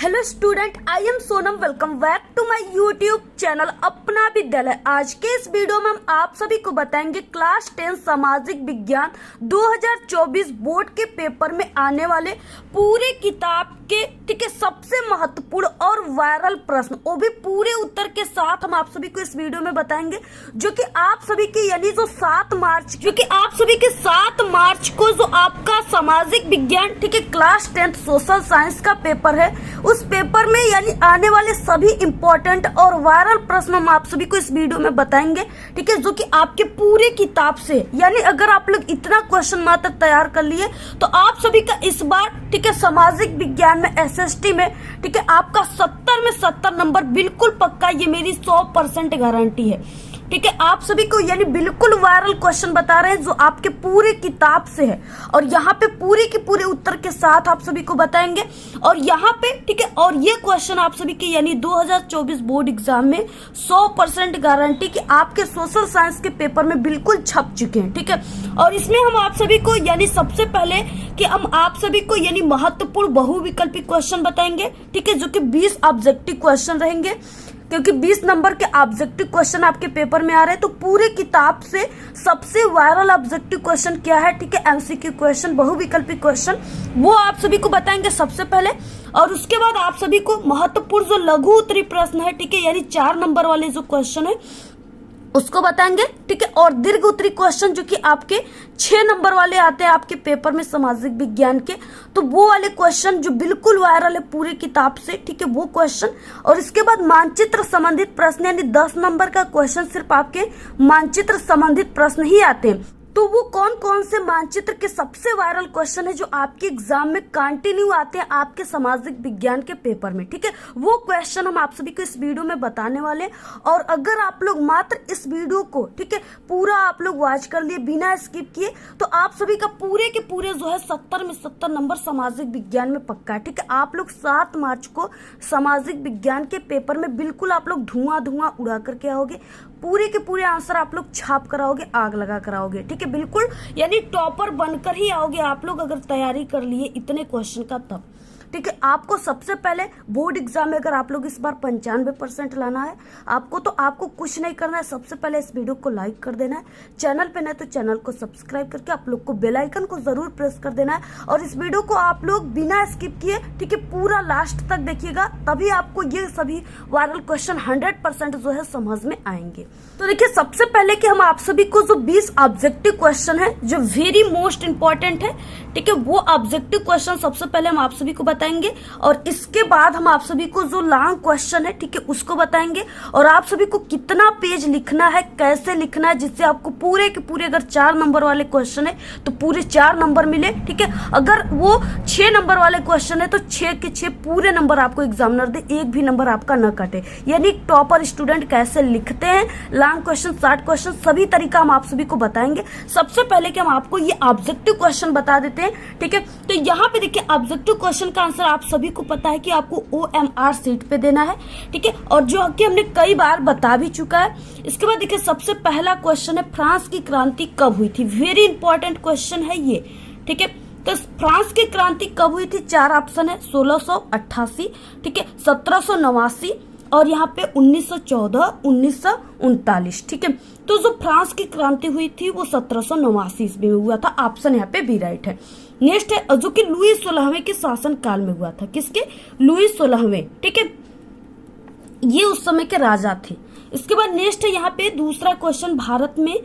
Hello student, I am Sonam. Welcome back to my YouTube channel Apna Vidyalaya. आज के इस video में हम आप सभी को बताएंगे क्लास 10 सामाजिक विज्ञान 2024 बोर्ड के पेपर में आने वाले पूरे किताब के सबसे महत्वपूर्ण और वायरल प्रश्न, वो भी पूरे उत्तर के साथ हम आप सभी को इस वीडियो में बताएंगे, जो कि आप सभी के यानी जो 7 मार्च को जो आपका सामाजिक विज्ञान क्लास 10 सोशल साइंस का पेपर है, उस पेपर में यानी आने वाले सभी इंपॉर्टेंट और वायरल प्रश्न हम आप सभी को इस वीडियो में बताएंगे, ठीक है, जो कि आपके पूरे किताब से यानी अगर आप लोग इतना क्वेश्चन मात्र तैयार कर लिए तो आप सभी का इस बार सामाजिक विज्ञान में एसएसटी में आपका 70 में 70 नंबर बिल्कुल पक्का, ये मेरी 100% गारंटी है। ठीक है, आप सभी को यानी बिल्कुल वायरल क्वेश्चन बता रहे हैं जो आपके पूरे किताब से है, और यहाँ पे पूरे के पूरे उत्तर के साथ आप सभी को बताएंगे। और यहाँ पे ठीक है, और ये क्वेश्चन आप सभी के यानी 2024 बोर्ड एग्जाम में 100% गारंटी कि आपके सोशल साइंस के पेपर में बिल्कुल छप चुके हैं। ठीक है, और इसमें हम आप सभी को यानी सबसे पहले कि हम आप सभी को यानी महत्वपूर्ण बहुविकल्पी क्वेश्चन बताएंगे, ठीक है, जो कि 20 ऑब्जेक्टिव क्वेश्चन रहेंगे, क्योंकि 20 नंबर के ऑब्जेक्टिव क्वेश्चन आपके पेपर में आ रहे हैं। तो पूरे किताब से सबसे वायरल ऑब्जेक्टिव क्वेश्चन क्या है, ठीक है, एमसीक्यू क्वेश्चन, बहुविकल्पी क्वेश्चन, वो आप सभी को बताएंगे सबसे पहले। और उसके बाद आप सभी को महत्वपूर्ण जो लघु उत्तरीय प्रश्न है, ठीक है, यानी 4 नंबर वाले जो क्वेश्चन है उसको बताएंगे, ठीक है। और दीर्घ उत्तरीय क्वेश्चन जो कि आपके 6 नंबर वाले आते हैं आपके पेपर में सामाजिक विज्ञान के, तो वो वाले क्वेश्चन जो बिल्कुल वायरल है पूरे किताब से, ठीक है, वो क्वेश्चन। और इसके बाद मानचित्र संबंधित प्रश्न यानी 10 नंबर का क्वेश्चन सिर्फ आपके मानचित्र संबंधित प्रश्न ही आते हैं। तो वो कौन कौन से मानचित्र के सबसे वायरल क्वेश्चन है जो आपके एग्जाम में कंटिन्यू आते हैं आपके सामाजिक विज्ञान के पेपर में, ठीक है, वो क्वेश्चन हम आप सभी को इस वीडियो में बताने वाले। और अगर आप लोग मात्र इस वीडियो को ठीक है पूरा आप लोग वॉच कर लिए बिना स्किप किए, तो आप सभी का पूरे के पूरे जो है 70 में 70 नंबर सामाजिक विज्ञान में पक्का है। ठीक है, आप लोग 7 मार्च को सामाजिक विज्ञान के पेपर में बिल्कुल आप लोग धुआं उड़ा करके आओगे, पूरे के पूरे आंसर आप लोग छाप कर आओगे, आग लगा कर आओगे, ठीक है, बिल्कुल यानी टॉपर बनकर ही आओगे आप लोग अगर तैयारी कर लिए इतने क्वेश्चन का तब। ठीक है, आपको सबसे पहले बोर्ड एग्जाम में अगर आप लोग इस बार 95% लाना है आपको, तो आपको कुछ नहीं करना है, सबसे पहले इस वीडियो को लाइक कर देना है, चैनल पे नहीं तो चैनल को सब्सक्राइब करके आप लोग को बेल आइकन को जरूर प्रेस कर देना है। और इस वीडियो को आप लोग बिना स्किप किए ठीक है पूरा लास्ट तक देखिएगा, तभी आपको ये सभी वायरल क्वेश्चन 100% जो है समझ में आएंगे। तो देखिए, सबसे पहले कि हम आप सभी को जो 20 ऑब्जेक्टिव क्वेश्चन है जो वेरी मोस्ट इंपॉर्टेंट है, ठीक है, वो ऑब्जेक्टिव क्वेश्चन सबसे पहले हम आप सभी को बताएंगे। और इसके बाद हम आप सभी को जो लॉन्ग क्वेश्चन है, ठीक है, उसको बताएंगे। और आप सभी को कितना पेज लिखना है, कैसे लिखना है, जिससे आपको पूरे के पूरे अगर 4 नंबर वाले क्वेश्चन है तो पूरे 4 नंबर मिले, ठीक है। अगर वो 6 नंबर वाले क्वेश्चन है तो 6 के 6 पूरे नंबर आपको एग्जामिनर दे, एक भी नंबर आपका न कटे। यानी टॉपर स्टूडेंट कैसे लिखते हैं, लॉन्ग क्वेश्चन, शॉर्ट क्वेश्चन, सभी तरीका हम आप सभी को बताएंगे। सबसे पहले कि हम आपको ये ऑब्जेक्टिव क्वेश्चन बता देते हैं, ठीक है। तो यहाँ पे देखिए, ऑब्जेक्टिव क्वेश्चन का आंसर आप सभी को पता है कि आपको OMR सीट पे देना है, ठीक है, और जो कि हमने कई बार बता भी चुका है। इसके बाद देखिए, सबसे पहला क्वेश्चन है फ्रांस की क्रांति कब हुई थी, वेरी इंपॉर्टेंट क्वेश्चन है ये, ठीक है। तो फ्रांस की क्रांति कब हुई थी, 4 ऑप्शन है, 1688, ठीक है, 1789 और यहाँ पे 1914, 1939, ठीक है। तो जो फ्रांस की क्रांति हुई थी वो 1789 ईस्वी में हुआ था, ऑप्शन यहाँ पे बी राइट है। नेक्स्ट है जो कि लुई 16वें के शासन काल में हुआ था, किसके, लुई 16वें, ठीक है, ये उस समय के राजा थे। इसके बाद नेक्स्ट है यहाँ पे दूसरा क्वेश्चन, भारत में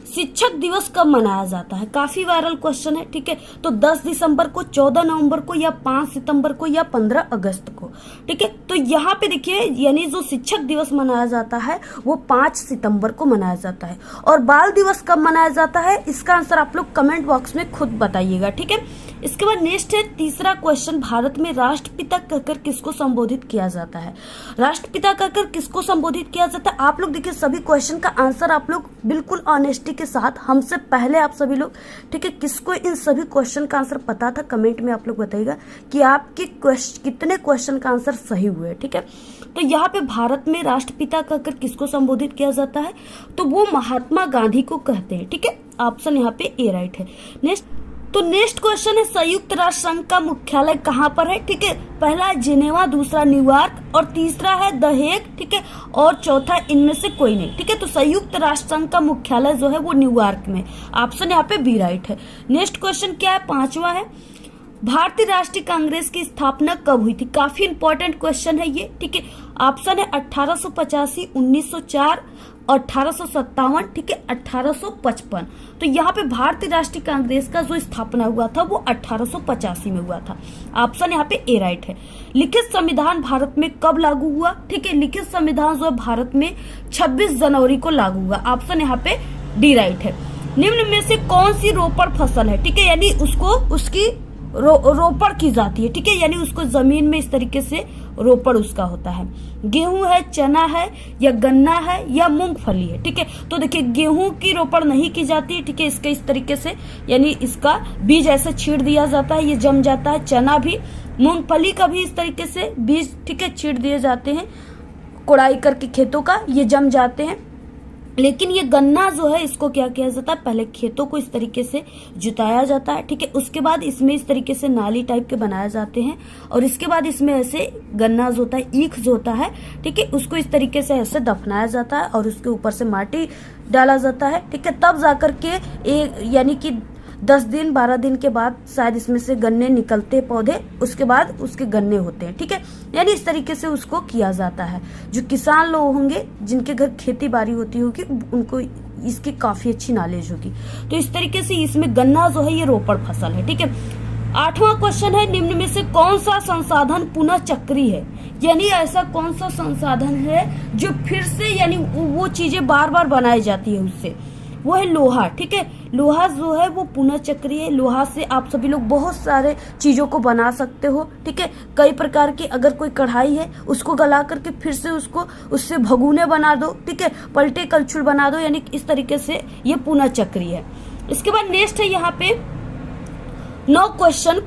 शिक्षक दिवस कब मनाया जाता है, काफी वायरल क्वेश्चन है, ठीक है। तो 10 दिसंबर को, 14 नवंबर को, या 5 सितंबर को, या 15 अगस्त को, ठीक है। तो यहाँ पे देखिए, यानी जो शिक्षक दिवस मनाया जाता है वो 5 सितंबर को मनाया जाता है। और बाल दिवस कब मनाया जाता है, इसका आंसर आप लोग कमेंट बॉक्स में खुद बताइएगा, ठीक है। इसके बाद नेक्स्ट है तीसरा क्वेश्चन, भारत में राष्ट्रपिता कहकर किसको संबोधित किया जाता है, राष्ट्रपिता कहकर किसको संबोधित किया जाता है। आप लोग देखिए, सभी क्वेश्चन का आंसर आप लोग बिल्कुल ऑनेस्टी के साथ हमसे पहले आप सभी लोग, ठीक है, किसको इन सभी क्वेश्चन का आंसर पता था, कमेंट में आप लोग बताइएगा कि आपके कितने क्वेश्चन का आंसर सही हुए, ठीक है। तो यहाँ पे भारत में राष्ट्रपिता कहकर किसको संबोधित किया जाता है, तो वो महात्मा गांधी को कहते हैं, ठीक है, ऑप्शन यहाँ पे ए राइट है। नेक्स्ट तो नेक्स्ट क्वेश्चन है संयुक्त राष्ट्र संघ का मुख्यालय कहाँ पर है? ठीक है, पहला है जिनेवा, दूसरा न्यूयॉर्क और तीसरा है द हेग। ठीक है, और चौथा इनमें से कोई नहीं। ठीक है, तो संयुक्त राष्ट्र संघ का मुख्यालय जो है वो न्यूयॉर्क में। ऑप्शन यहाँ पे बी राइट है। नेक्स्ट क्वेश्चन क्या है? पांचवा है भारतीय राष्ट्रीय कांग्रेस की स्थापना कब हुई थी? काफी इंपॉर्टेंट क्वेश्चन है ये। ठीक है, ऑप्शन है 1885, 1904, 1857, ठीक है, 1855। तो यहाँ पे भारतीय राष्ट्रीय कांग्रेस का जो स्थापना हुआ था वो 1885 में हुआ था। ऑप्शन यहाँ पे ए राइट है। लिखित संविधान भारत में कब लागू हुआ? ठीक है, लिखित संविधान जो है भारत में 26 जनवरी को लागू हुआ। ऑप्शन यहाँ पे डी राइट है। निम्न में से कौन सी रोपड़ फसल है? ठीक है, यानी उसको उसकी रोपड़ की जाती है। ठीक है, यानी उसको जमीन में इस तरीके से रोपड़ उसका होता है। गेहूं है, चना है, या गन्ना है, या मूंगफली है। ठीक है, तो देखिए गेहूं की रोपड़ नहीं की जाती है। ठीक है, इसके इस तरीके से यानी इसका बीज ऐसे छीड़ दिया जाता है, ये जम जाता है। चना भी, मूंगफली का भी इस तरीके से बीज, ठीक है, छीड़ दिए जाते हैं कोड़ाई करके खेतों का, ये जम जाते हैं। लेकिन ये गन्ना जो है इसको क्या किया जाता है? पहले खेतों को इस तरीके से जुताया जाता है। ठीक है, उसके बाद इसमें इस तरीके से नाली टाइप के बनाए जाते हैं और इसके बाद इसमें ऐसे गन्ना जो होता है, ईख जो होता है, ठीक है, उसको इस तरीके से ऐसे दफनाया जाता है और उसके ऊपर से माटी डाला जाता है। ठीक है, तब जाकर के यानी कि 10 दिन 12 दिन के बाद शायद इसमें से गन्ने निकलते पौधे, उसके बाद उसके गन्ने होते हैं। ठीक है, यानी इस तरीके से उसको किया जाता है। जो किसान लोग होंगे जिनके घर खेती बाड़ी होती होगी उनको इसकी काफी अच्छी नॉलेज होगी। तो इस तरीके से इसमें गन्ना जो है ये रोपड़ फसल है। ठीक है, 8वां क्वेश्चन है निम्न में से कौन सा संसाधन पुनः चक्रीय है? यानी ऐसा कौन सा संसाधन है जो फिर से यानी वो चीजें बार बार बनाई जाती है उससे? वो है लोहा। ठीक है, लोहा जो है वो पुनः चक्रीय है। लोहा से आप सभी लोग बहुत सारे चीजों को बना सकते हो। ठीक है, कई प्रकार की अगर कोई कढ़ाई है उसको गला करके फिर से उसको उससे भगोने बना दो। ठीक है, पलटे कलछुल बना दो, यानी इस तरीके से ये पुनः चक्रीय है। इसके बाद नेक्स्ट है यहाँ पे 9 क्वेश्चन।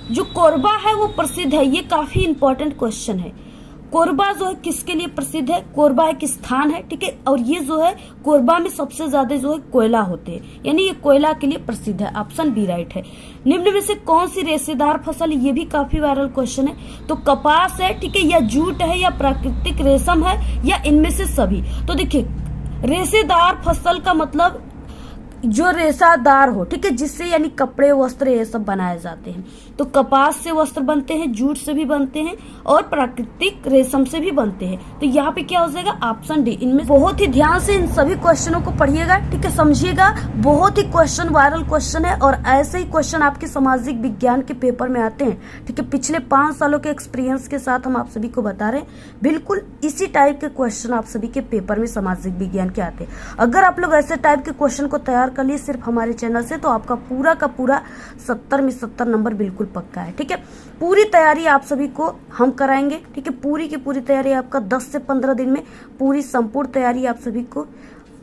जो कोरबा है वो प्रसिद्ध है, ये काफी इंपॉर्टेंट क्वेश्चन है। कोरबा जो है किसके लिए प्रसिद्ध है? कोरबा एक स्थान है। ठीक है, और ये जो है कोरबा में सबसे ज्यादा जो है कोयला होते हैं, यानी ये कोयला के लिए प्रसिद्ध है। ऑप्शन बी राइट है। निम्न में से कौन सी रेशेदार फसल? ये भी काफी वायरल क्वेश्चन है। तो कपास है, ठीक है, या जूट है, या प्राकृतिक रेशम है, या इनमें से सभी? तो देखिए रेशेदार फसल का मतलब जो रेशादार हो, ठीक है, जिससे यानी कपड़े वस्त्र ये सब बनाए जाते हैं। तो कपास से वस्त्र बनते हैं, जूट से भी बनते हैं और प्राकृतिक रेशम से भी बनते हैं। तो यहाँ पे क्या हो जाएगा? Option D. इनमें बहुत ही ध्यान से इन सभी क्वेश्चनों को पढ़िएगा। ठीक है, समझिएगा, बहुत ही क्वेश्चन वायरल क्वेश्चन है और ऐसे ही क्वेश्चन आपके सामाजिक विज्ञान के पेपर में आते हैं। ठीक है, पिछले 5 सालों के एक्सपीरियंस के साथ हम आप सभी को बता रहे हैं, बिल्कुल इसी टाइप के क्वेश्चन आप सभी के पेपर में सामाजिक विज्ञान के आते हैं। अगर आप लोग ऐसे टाइप के क्वेश्चन को तैयार कर लिए सिर्फ हमारे चैनल से, तो आपका पूरा का पूरा 70 में 70 नंबर बिल्कुल पक्का है। ठीक है, पूरी तैयारी आप सभी को हम कराएंगे। ठीक है, पूरी की पूरी तैयारी आपका 10 से 15 दिन में पूरी संपूर्ण तैयारी आप सभी को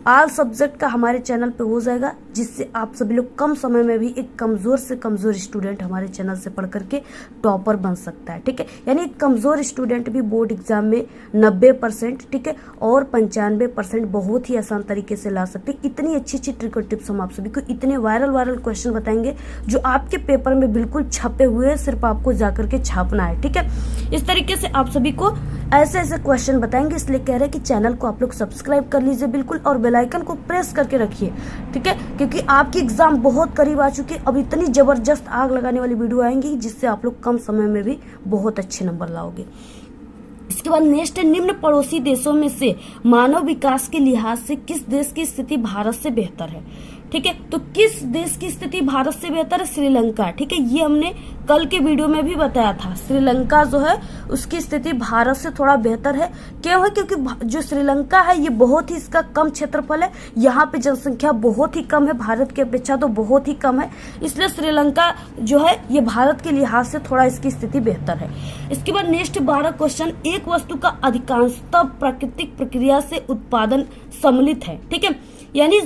ऑल सब्जेक्ट का हमारे चैनल पे हो जाएगा, जिससे आप सभी लोग कम समय में भी एक कमजोर से कमजोर स्टूडेंट हमारे चैनल से पढ़ करके टॉपर बन सकता है। ठीक है, यानी एक कमजोर स्टूडेंट भी बोर्ड एग्जाम में 90%, ठीक है, और 95% बहुत ही आसान तरीके से ला सकते हैं। इतनी अच्छी अच्छी ट्रिक और टिप्स हम आप सभी को, इतने वायरल क्वेश्चन बताएंगे जो आपके पेपर में बिल्कुल छपे हुए हैं, सिर्फ आपको जाकर के छापना है। ठीक है, इस तरीके से आप सभी को ऐसे ऐसे क्वेश्चन बताएंगे, इसलिए कह रहे हैं कि चैनल को आप लोग सब्सक्राइब कर लीजिए बिल्कुल और बेल आइकन को प्रेस करके रखिए। ठीक है, क्योंकि आपकी एग्जाम बहुत करीब आ चुकी है। अब इतनी जबरदस्त आग लगाने वाली वीडियो आएंगी जिससे आप लोग कम समय में भी बहुत अच्छे नंबर लाओगे। इसके बाद नेक्स्ट है निम्न पड़ोसी देशों में से मानव विकास के लिहाज से किस देश की स्थिति भारत से बेहतर है? ठीक है, तो किस देश की स्थिति भारत से बेहतर है? श्रीलंका। ठीक है, ये हमने कल के वीडियो में भी बताया था। श्रीलंका जो है उसकी स्थिति भारत से थोड़ा बेहतर है। क्यों है? क्योंकि जो श्रीलंका है ये बहुत ही इसका कम क्षेत्रफल है, यहाँ पे जनसंख्या बहुत ही कम है, भारत की अपेक्षा तो बहुत ही कम है, इसलिए श्रीलंका जो है ये भारत के लिहाज से थोड़ा इसकी स्थिति बेहतर है। इसके बाद नेक्स्ट 12 क्वेश्चन। एक वस्तु का अधिकांशतः प्राकृतिक प्रक्रिया से उत्पादन सम्मिलित है। ठीक है, यानी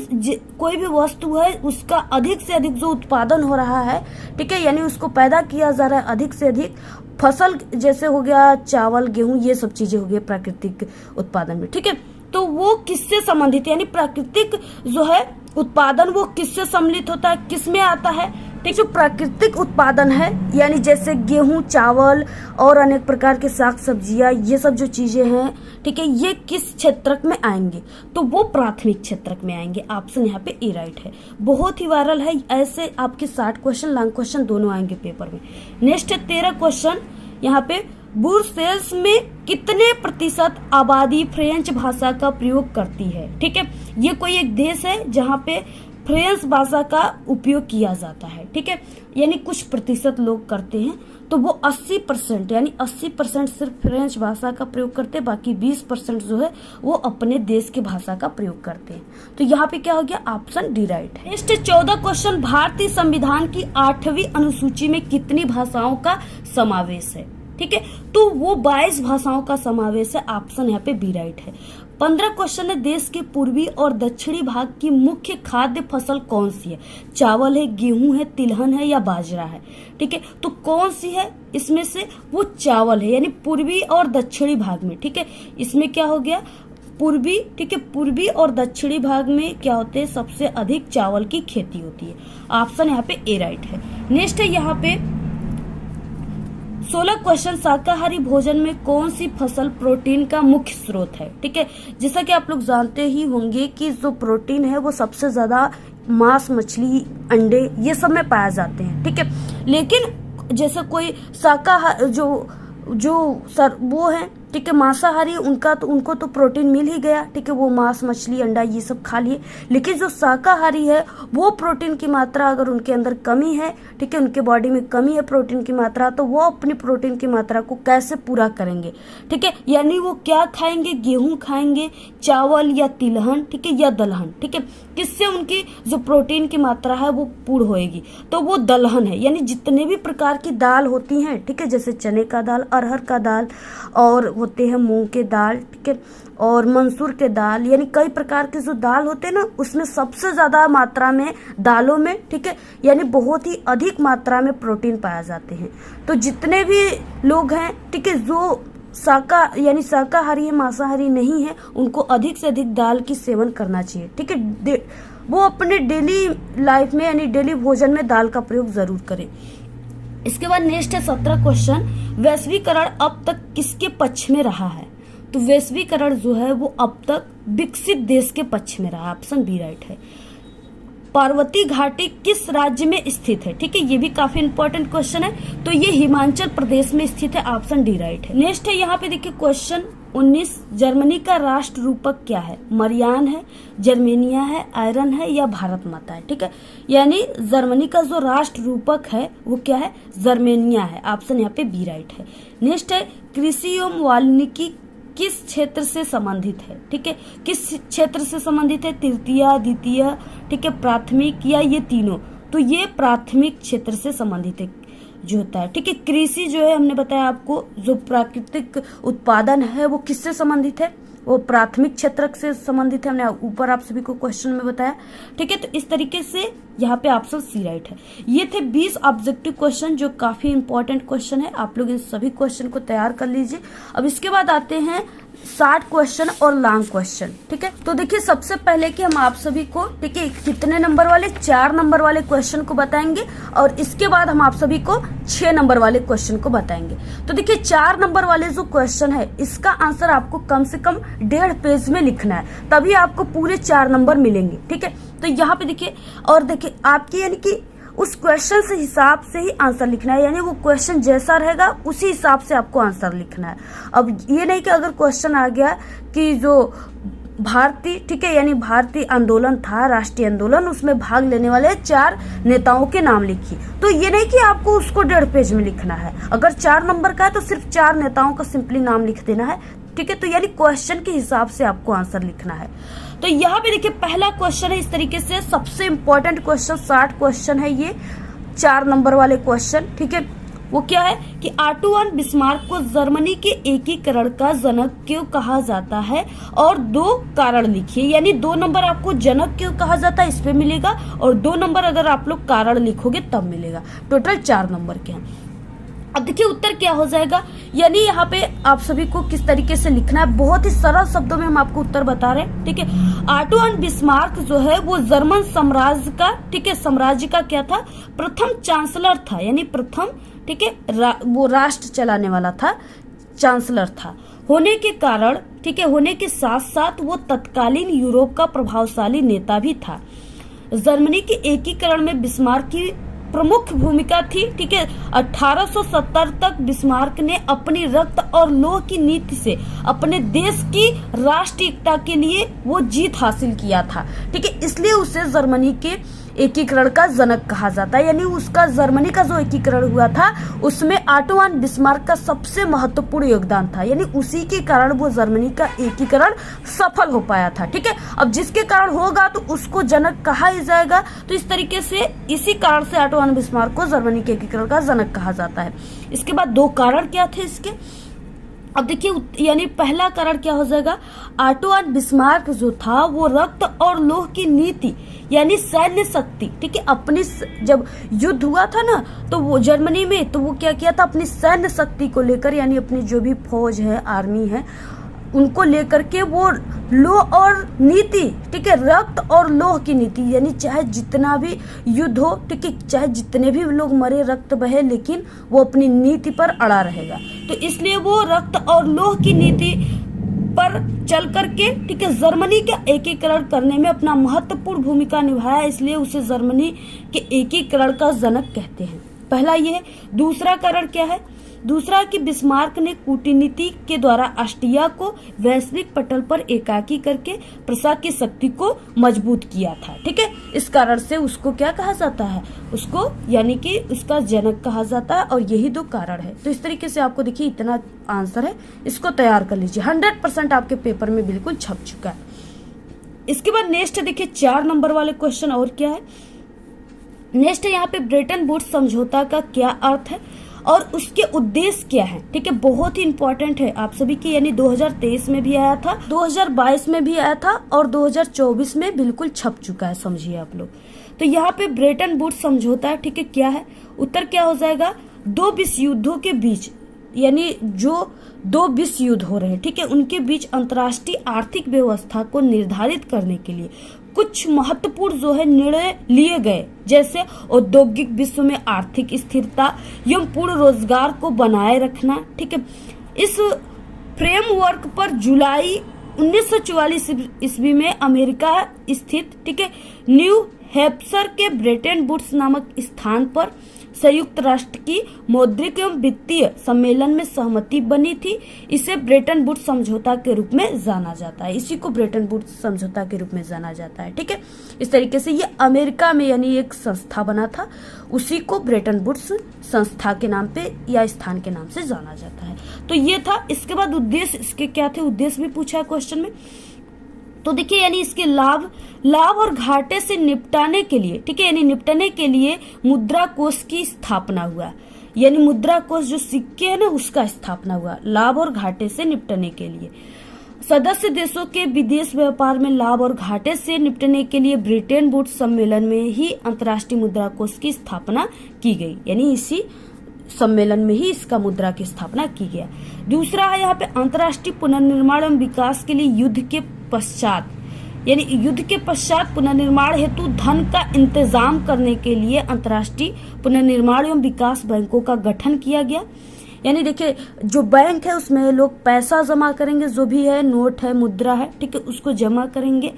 कोई भी वस्तु है उसका अधिक से अधिक जो उत्पादन हो रहा है, ठीक है, यानी उसको पैदा किया जा रहा है अधिक से अधिक। फसल जैसे हो गया चावल, गेहूं, ये सब चीजें हो गई प्राकृतिक उत्पादन में। ठीक है, तो वो किससे संबंधित, यानी प्राकृतिक जो है उत्पादन वो किससे सम्मिलित होता है, किस में आता है? ठीक, जो प्राकृतिक उत्पादन है यानी जैसे गेहूं, चावल और अनेक प्रकार के साग सब्जियां, ये सब जो चीजें हैं, ठीक है, ये किस क्षेत्रक में आएंगे? तो वो प्राथमिक क्षेत्रक में आएंगे। ऑप्शन यहाँ पे ए राइट है। बहुत ही वायरल है, ऐसे आपके 60 क्वेश्चन, लॉन्ग क्वेश्चन दोनों आएंगे पेपर में। नेक्स्ट है 13 क्वेश्चन यहाँ पे, ब्रुसेल्स में कितने प्रतिशत आबादी फ्रेंच भाषा का प्रयोग करती है? ठीक है, ये कोई एक देश है जहाँ पे फ्रेंच भाषा का उपयोग किया जाता है। ठीक है, यानी कुछ प्रतिशत लोग करते हैं, तो वो 80% यानी 80% सिर्फ फ्रेंच भाषा का प्रयोग करते हैं, बाकी 20% जो है वो अपने देश की भाषा का प्रयोग करते हैं। तो यहाँ पे क्या हो गया? ऑप्शन डी राइट है। नेक्स्ट 14 क्वेश्चन, भारतीय संविधान की 8वीं अनुसूची में कितनी भाषाओं का समावेश है? ठीक है, तो वो 22 भाषाओं का समावेश है। ऑप्शन यहाँ पे बी राइट है। 15 क्वेश्चन है, देश के पूर्वी और दक्षिणी भाग की मुख्य खाद्य फसल कौन सी है? चावल है, गेहूं है, तिलहन है या बाजरा है? ठीक है, तो कौन सी है इसमें से? वो चावल है, यानी पूर्वी और दक्षिणी भाग में। ठीक है, इसमें क्या हो गया? पूर्वी, ठीक है, पूर्वी और दक्षिणी भाग में क्या होते हैं? सबसे अधिक चावल की खेती होती है। ऑप्शन यहाँ पे ए राइट है। नेक्स्ट है यहाँ पे 16 क्वेश्चन, शाकाहारी भोजन में कौन सी फसल प्रोटीन का मुख्य स्रोत है? ठीक है, जैसा कि आप लोग जानते ही होंगे कि जो प्रोटीन है वो सबसे ज्यादा मांस, मछली, अंडे ये सब में पाया जाते हैं। ठीक है, लेकिन जैसे कोई शाकाहार वो है, ठीक है, मांसाहारी, उनको तो प्रोटीन मिल ही गया। ठीक है, वो मांस, मछली, अंडा ये सब खा लिए। लेकिन जो शाकाहारी है वो प्रोटीन की मात्रा अगर उनके अंदर कमी है, ठीक है, उनके बॉडी में कमी है प्रोटीन की मात्रा, तो वो अपनी प्रोटीन की मात्रा को कैसे पूरा करेंगे? ठीक है, यानी वो क्या खाएंगे? गेहूं खाएंगे, चावल या तिलहन, ठीक है, या दलहन। ठीक है, किससे उनकी जो प्रोटीन की मात्रा है वो पूर्ण होएगी? तो वो दलहन है, यानी जितने भी प्रकार की दाल होती हैं, ठीक है, जैसे चने का दाल, अरहर का दाल और होते हैं मूंग के दाल, ठीक है, और मंसूर के दाल, यानी कई प्रकार के जो दाल होते हैं ना, उसमें सबसे ज्यादा मात्रा में दालों में, ठीक है, यानी बहुत ही अधिक मात्रा में प्रोटीन पाए जाते हैं। तो जितने भी लोग हैं, ठीक है, जो यानी शाकाहारी है, मांसाहारी नहीं है, उनको अधिक से अधिक दाल की सेवन करना चाहिए। ठीक है, वो अपने डेली लाइफ में यानी डेली भोजन में दाल का प्रयोग जरूर करें। इसके बाद नेक्स्ट है 17 क्वेश्चन, वैश्वीकरण अब तक किसके पक्ष में रहा है? तो वैश्वीकरण जो है वो अब तक विकसित देश के पक्ष में रहा। ऑप्शन बी राइट है। पार्वती घाटी किस राज्य में स्थित है? ठीक है, ये भी काफी इंपॉर्टेंट क्वेश्चन है। तो ये हिमाचल प्रदेश में स्थित है। ऑप्शन डी राइट है। नेक्स्ट है यहाँ पे देखिए क्वेश्चन 19, जर्मनी का राष्ट्र रूपक क्या है? मरियान है, जर्मेनिया है, आयरन है या भारत माता है? ठीक है, यानी जर्मनी का जो राष्ट्र रूपक है वो क्या है? जर्मेनिया है। ऑप्शन यहाँ पे बी राइट है। नेक्स्ट है कृषि एवं वाल्मीकि किस क्षेत्र से संबंधित है? ठीक है, किस क्षेत्र से संबंधित है? तृतीय, द्वितीय, ठीक है, प्राथमिक या ये तीनों? तो ये प्राथमिक क्षेत्र से संबंधित है जो होता है। ठीक है, कृषि जो है हमने बताया आपको, जो प्राकृतिक उत्पादन है वो किससे संबंधित है? वो प्राथमिक क्षेत्र से संबंधित है। हमने ऊपर आप सभी को क्वेश्चन में बताया। ठीक है, तो इस तरीके से यहाँ पे ऑप्शन सी राइट है। ये थे 20 ऑब्जेक्टिव क्वेश्चन जो काफी इंपॉर्टेंट क्वेश्चन है। आप लोग इन सभी क्वेश्चन को तैयार कर लीजिए। अब इसके बाद आते हैं 60 क्वेश्चन और लॉन्ग क्वेश्चन। ठीक है, तो देखिए सबसे पहले कि हम आप सभी को, ठीक है, कितने नंबर वाले? 4 नंबर वाले क्वेश्चन को बताएंगे और इसके बाद हम आप सभी को 6 नंबर वाले क्वेश्चन को बताएंगे। तो देखिए 4 नंबर वाले जो क्वेश्चन है इसका आंसर आपको कम से कम 1.5 पेज में लिखना है, तभी आपको पूरे 4 नंबर मिलेंगे। ठीक है, तो यहाँ पे देखिए, और देखिए आपकी यानी कि उस क्वेश्चन से हिसाब से ही आंसर लिखना है, यानी वो क्वेश्चन जैसा रहेगा उसी हिसाब से आपको आंसर लिखना है। अब ये नहीं कि अगर क्वेश्चन आ गया कि जो भारतीय, ठीक है, यानी भारतीय आंदोलन था, राष्ट्रीय आंदोलन, उसमें भाग लेने वाले 4 नेताओं के नाम लिखिए, तो ये नहीं कि आपको उसको 1.5 पेज में लिखना है। अगर 4 नंबर का है तो सिर्फ 4 नेताओं का सिंपली नाम लिख देना है। ठीक है, तो यानी क्वेश्चन के हिसाब से आपको आंसर लिखना है। तो यहाँ पे देखिए पहला क्वेश्चन है इस तरीके से, सबसे इंपॉर्टेंट क्वेश्चन, 60 क्वेश्चन है ये, 4 नंबर वाले क्वेश्चन। ठीक है, वो क्या है कि ऑटो वन बिस्मार्क को जर्मनी के एकीकरण का जनक क्यों कहा जाता है, और 2 कारण लिखिए। यानी 2 नंबर आपको जनक क्यों कहा जाता है इस पे मिलेगा, और 2 नंबर अगर आप लोग कारण लिखोगे तब मिलेगा। टोटल 4 नंबर के हैं। अब देखिए उत्तर क्या हो जाएगा, यानी यहाँ पे आप सभी को किस तरीके से लिखना है, बहुत ही सरल शब्दों में हम आपको उत्तर बता रहे हैं। ठीक है, ऑटो वन बिस्मार्क जो है वो जर्मन साम्राज्य का, ठीक है, साम्राज्य का क्या था, प्रथम चांसलर था, यानी प्रथम, ठीक है, वो राष्ट्र चलाने वाला था, चांसलर था होने के कारण, ठीक है, होने के साथ साथ वो तत्कालीन यूरोप का प्रभावशाली नेता भी था। जर्मनी के एकीकरण में बिस्मार्क की प्रमुख भूमिका थी। ठीक है, 1870 तक बिस्मार्क ने अपनी रक्त और लौह की नीति से अपने देश की राष्ट्रीय एकता के लिए वो जीत हासिल किया था। ठीक है, इसलिए उसे जर्मनी के एकीकरण का जनक कहा जाता है, यानी उसका जर्मनी का जो एकीकरण हुआ था उसमें ऑटो वन बिस्मार्क का सबसे महत्वपूर्ण योगदान था, यानी उसी के कारण वो जर्मनी का एकीकरण सफल हो पाया था। ठीक है, अब जिसके कारण होगा तो उसको जनक कहा ही जाएगा, तो इस तरीके से इसी कारण से ऑटो वन बिस्मार्क को जर्मनी के एकीकरण का जनक कहा जाता है। इसके बाद दो कारण क्या थे इसके, अब देखिए, यानी पहला कारण क्या हो जाएगा, ऑटो वन बिस्मार्क जो था वो रक्त और लौह की नीति यानी सैन्य शक्ति, ठीक है, अपनी जब युद्ध हुआ था ना तो वो जर्मनी में, तो वो क्या किया था, अपनी सैन्य शक्ति को लेकर, यानी अपनी जो भी फौज है, आर्मी है, उनको लेकर के वो लौह और नीति, ठीक है, रक्त और लौह की नीति, यानी चाहे जितना भी युद्ध हो, ठीक है, चाहे जितने भी लोग मरे, रक्त बहे, लेकिन वो अपनी नीति पर अड़ा रहेगा। तो इसलिए वो रक्त और लौह की नीति पर चल करके, ठीक है, जर्मनी का एकीकरण करने में अपना महत्वपूर्ण भूमिका निभाया, इसलिए उसे जर्मनी के एकीकरण का जनक कहते हैं। पहला ये है। दूसरा कारण क्या है, दूसरा कि बिस्मार्क ने कूटनीति के द्वारा ऑस्ट्रिया को वैश्विक पटल पर एकाकी करके प्रशा की शक्ति को मजबूत किया था। ठीक है, इस कारण से उसको क्या कहा जाता है, उसको यानी कि उसका जनक कहा जाता है, और यही दो कारण है। तो इस तरीके से आपको देखिए इतना आंसर है, इसको तैयार कर लीजिए, 100% आपके पेपर में बिल्कुल छप चुका है। इसके बाद नेक्स्ट देखिए 4 नंबर वाले क्वेश्चन और क्या है। नेक्स्ट है यहाँ पे ब्रेटन वुड्स समझौता का क्या अर्थ है और उसके उद्देश्य क्या है। ठीक है, बहुत ही इंपॉर्टेंट है आप सभी की, यानी 2023 में भी आया था, 2022 में भी आया था और 2024 में बिल्कुल छप चुका है, समझिए आप लोग। तो यहाँ पे ब्रेटन वुड्स समझौता है, ठीक है, क्या है, उत्तर क्या हो जाएगा, 2 विश्व युद्धों के बीच, यानी जो 2 विश्व युद्ध हो रहे हैं, ठीक है, उनके बीच अंतर्राष्ट्रीय आर्थिक व्यवस्था को निर्धारित करने के लिए कुछ महत्वपूर्ण जो है निर्णय लिए गए, जैसे औद्योगिक विश्व में आर्थिक स्थिरता एवं पूर्ण रोजगार को बनाए रखना। ठीक है, इस फ्रेमवर्क पर जुलाई 1944 ईस्वी में अमेरिका स्थित, ठीक है, न्यू हैम्पशायर के ब्रेटन वुड्स नामक स्थान पर संयुक्त राष्ट्र की मौद्रिक एवं वित्तीय सम्मेलन में सहमति बनी थी। इसे ब्रेटन वुड्स समझौता के रूप में जाना जाता है, इसी को ब्रेटन वुड्स समझौता के रूप में जाना जाता है। ठीक है, इस तरीके से ये अमेरिका में यानी एक संस्था बना था, उसी को ब्रेटन वुड्स संस्था के नाम पे या स्थान के नाम से जाना जाता है। तो ये था। इसके बाद उद्देश्य इसके क्या थे, उद्देश्य भी पूछा है क्वेश्चन में। तो देखिए, यानी इसके लाभ और घाटे से निपटाने के लिए, ठीक है, यानी निपटने के लिए मुद्रा कोष की स्थापना हुआ, यानी मुद्रा कोष जो सिक्के है ना उसका स्थापना हुआ, लाभ और घाटे से निपटने के लिए। सदस्य देशों के विदेश व्यापार में लाभ और घाटे से निपटने के लिए ब्रेटन वुड्स सम्मेलन में ही अंतर्राष्ट्रीय मुद्रा कोष की स्थापना की गई, यानी इसी सम्मेलन में ही इसका मुद्रा की स्थापना की गया। दूसरा है यहाँ पे अंतर्राष्ट्रीय पुनर्निर्माण एवं विकास के लिए युद्ध के पश्चात, यानी युद्ध के पश्चात पुनर्निर्माण हेतु धन का इंतजाम करने के लिए अंतर्राष्ट्रीय पुनर्निर्माण एवं विकास बैंकों का गठन किया गया। यानी देखिए, जो बैंक है उसमें लोग पैसा जमा करेंगे, जो भी है, नोट है, मुद्रा है, ठीक है, उसको जमा करेंगे,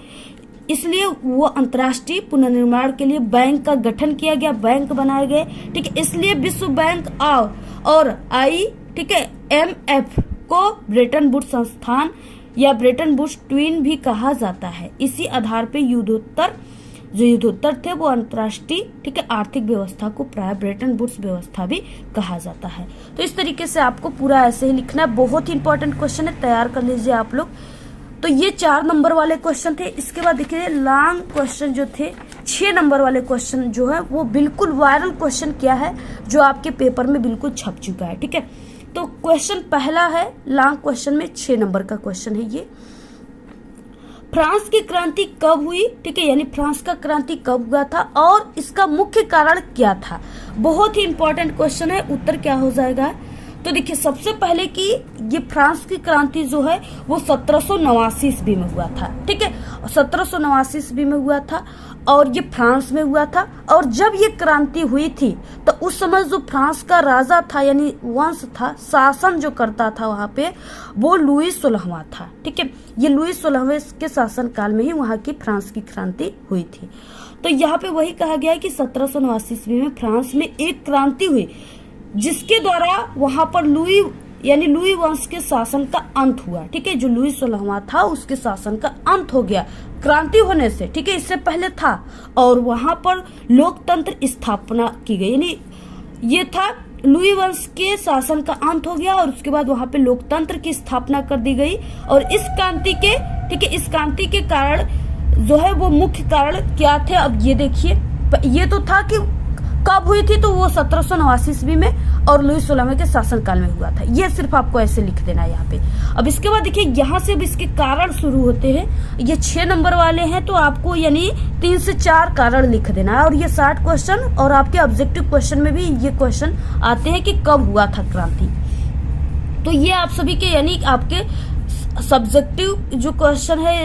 इसलिए वो अंतर्राष्ट्रीय पुनर्निर्माण के लिए बैंक का गठन किया गया, बैंक बनाए गए। ठीक है, इसलिए विश्व बैंक और ठीक है, IMF को ब्रेटन वुड्स संस्थान या ब्रेटन वुड्स ट्विन भी कहा जाता है। इसी आधार पे युद्धोत्तर थे वो अंतर्राष्ट्रीय, ठीक है, आर्थिक व्यवस्था को प्राय ब्रेटन वुड्स व्यवस्था भी कहा जाता है। तो इस तरीके से आपको पूरा ऐसे ही लिखना है, बहुत ही इंपॉर्टेंट क्वेश्चन है, तैयार कर लीजिए आप लोग। तो ये 4 नंबर वाले क्वेश्चन थे। इसके बाद देखिए लॉन्ग क्वेश्चन जो थे, 6 नंबर वाले क्वेश्चन जो है वो बिल्कुल वायरल क्वेश्चन क्या है जो आपके पेपर में बिल्कुल छप चुका है। ठीक है, तो क्वेश्चन पहला है लॉन्ग क्वेश्चन में 6 नंबर का क्वेश्चन है ये। फ्रांस की क्रांति कब हुई, ठीक है, यानी फ्रांस का क्रांति कब हुआ था और इसका मुख्य कारण क्या था। बहुत ही इंपॉर्टेंट क्वेश्चन है, उत्तर क्या हो जाएगा। तो देखिए सबसे पहले कि ये फ्रांस की क्रांति जो है वो 1789 ईस्वी में हुआ था, ठीक है, 1789 ईस्वी में हुआ था और ये फ्रांस में हुआ था। और जब ये क्रांति हुई थी तो उस समय जो फ्रांस का राजा था यानी वंश था, शासन जो करता था वहां पे, वो लुई 16वां था, ठीक है। ये लुई 16वें के शासन काल में ही वहां की फ्रांस की क्रांति हुई थी। तो यहाँ पे वही कहा गया है कि 1789 ईस्वी में फ्रांस में एक क्रांति हुई जिसके द्वारा वहां पर लुई वंश के शासन का अंत हुआ, ठीक है। जो लुई 16वां था उसके शासन का अंत हो गया क्रांति होने से, ठीक है, इससे पहले था। और वहां पर लोकतंत्र स्थापना की गई, यानी ये था लुई वंश के शासन का अंत हो गया और उसके बाद वहां पे लोकतंत्र की स्थापना कर दी गई। और इस क्रांति के, ठीक है, इस क्रांति के कारण जो है वो मुख्य कारण क्या थे, अब ये देखिए। ये तो था कि कब हुई थी, तो वो 1789 ईस्वी में और लुई 16वें के शासनकाल में हुआ था। ये सिर्फ आपको ऐसे लिख देना है यहाँ पे। अब इसके बाद देखिए यहाँ से अब इसके कारण शुरू होते हैं। ये 6 नंबर वाले हैं तो आपको यानी 3 से 4 कारण लिख देना है। और ये 60 क्वेश्चन और आपके ऑब्जेक्टिव क्वेश्चन में भी ये क्वेश्चन आते हैं कि कब हुआ था क्रांति। तो ये आप सभी के यानी आपके सब्जेक्टिव जो क्वेश्चन है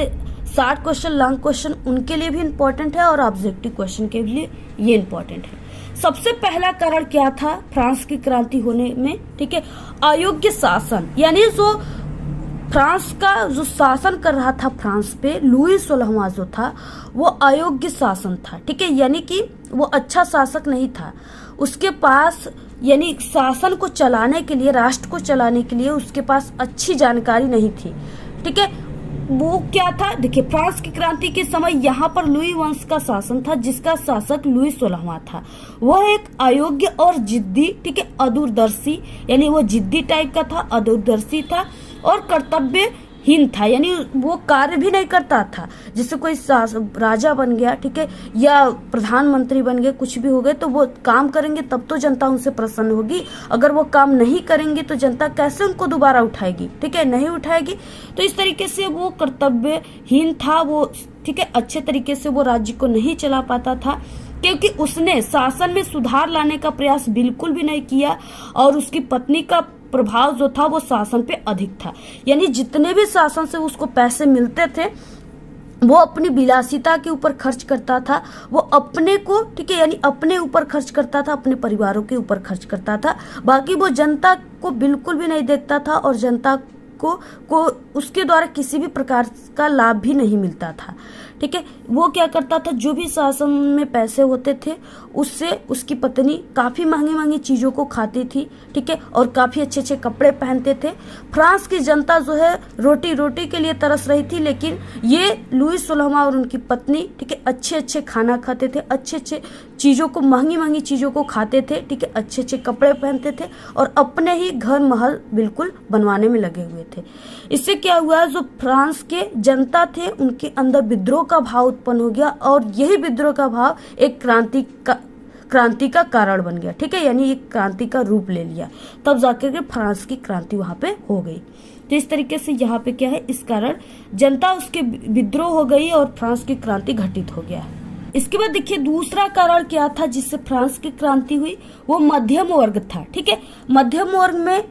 60 क्वेश्चन लॉन्ग क्वेश्चन उनके लिए भी इम्पोर्टेंट है और ऑब्जेक्टिव क्वेश्चन के लिए ये इम्पोर्टेंट है। सबसे पहला कारण क्या था फ्रांस की क्रांति होने में, ठीक है, अयोग्य शासन। यानी जो फ्रांस का जो शासन कर रहा था फ्रांस पे लुई 16वां जो था वो अयोग्य शासन था, ठीक है, यानी कि वो अच्छा शासक नहीं था। उसके पास यानी शासन को चलाने के लिए, राष्ट्र को चलाने के लिए उसके पास अच्छी जानकारी नहीं थी, ठीक है। वो क्या था, देखिए फ्रांस की क्रांति के समय यहाँ पर लुई वंश का शासन था जिसका शासक लुई 16वां था। वह एक अयोग्य और जिद्दी, ठीक है, अदूरदर्शी, यानी वो जिद्दी टाइप का था, अदूरदर्शी था और कर्तव्यहीन था, यानी वो कार्य भी नहीं करता था। जैसे कोई राजा बन गया, ठीक है, या प्रधानमंत्री बन गए, कुछ भी हो गए तो वो काम करेंगे तब तो जनता उनसे प्रसन्न होगी। अगर वो काम नहीं करेंगे तो जनता कैसे उनको दोबारा उठाएगी, ठीक है, नहीं उठाएगी। तो इस तरीके से वो कर्तव्यहीन था वो, ठीक है, अच्छे तरीके से वो राज्य को नहीं चला पाता था क्योंकि उसने शासन में सुधार लाने का प्रयास बिल्कुल भी नहीं किया और उसकी पत्नी का प्रभाव जो था वो शासन पे अधिक था। यानी जितने भी शासन से उसको पैसे मिलते थे वो अपनी विलासिता के ऊपर खर्च करता था, वो अपने को, ठीक है, यानी अपने ऊपर खर्च करता था, अपने परिवारों के ऊपर खर्च करता था। बाकी वो जनता को बिल्कुल भी नहीं देखता था और जनता को उसके द्वारा किसी भी प्रकार का लाभ भी नहीं मिलता था, ठीक है। वो क्या करता था, जो भी शासन में पैसे होते थे उससे उसकी पत्नी काफी महंगी महंगी चीजों को खाती थी, ठीक है, और काफी अच्छे अच्छे कपड़े पहनते थे। फ्रांस की जनता जो है रोटी रोटी के लिए तरस रही थी, लेकिन ये लुई 16वां और उनकी पत्नी, ठीक है, अच्छे अच्छे खाना खाते थे, अच्छे अच्छे चीजों को, महंगी महंगी चीजों को खाते थे, ठीक है, अच्छे अच्छे कपड़े पहनते थे और अपने ही घर महल बिल्कुल बनवाने में लगे हुए थे। इससे क्या हुआ, जो फ्रांस के जनता थे उनके अंदर विद्रोह का भाव उत्पन्न हो गया और यही विद्रोह का भाव एक क्रांति का कारण बन गया, ठीक है, यानी एक क्रांति का रूप ले लिया। तब जाकर के फ्रांस की क्रांति वहां पे हो गई। तो इस तरीके से यहाँ पे क्या है, इस कारण जनता उसके विद्रोह हो गई और फ्रांस की क्रांति घटित हो गया। इसके बाद देखिए दूसरा कारण क्या था जिससे फ्रांस की क्रांति हुई, वो मध्यम वर्ग था, ठीक है। मध्यम वर्ग में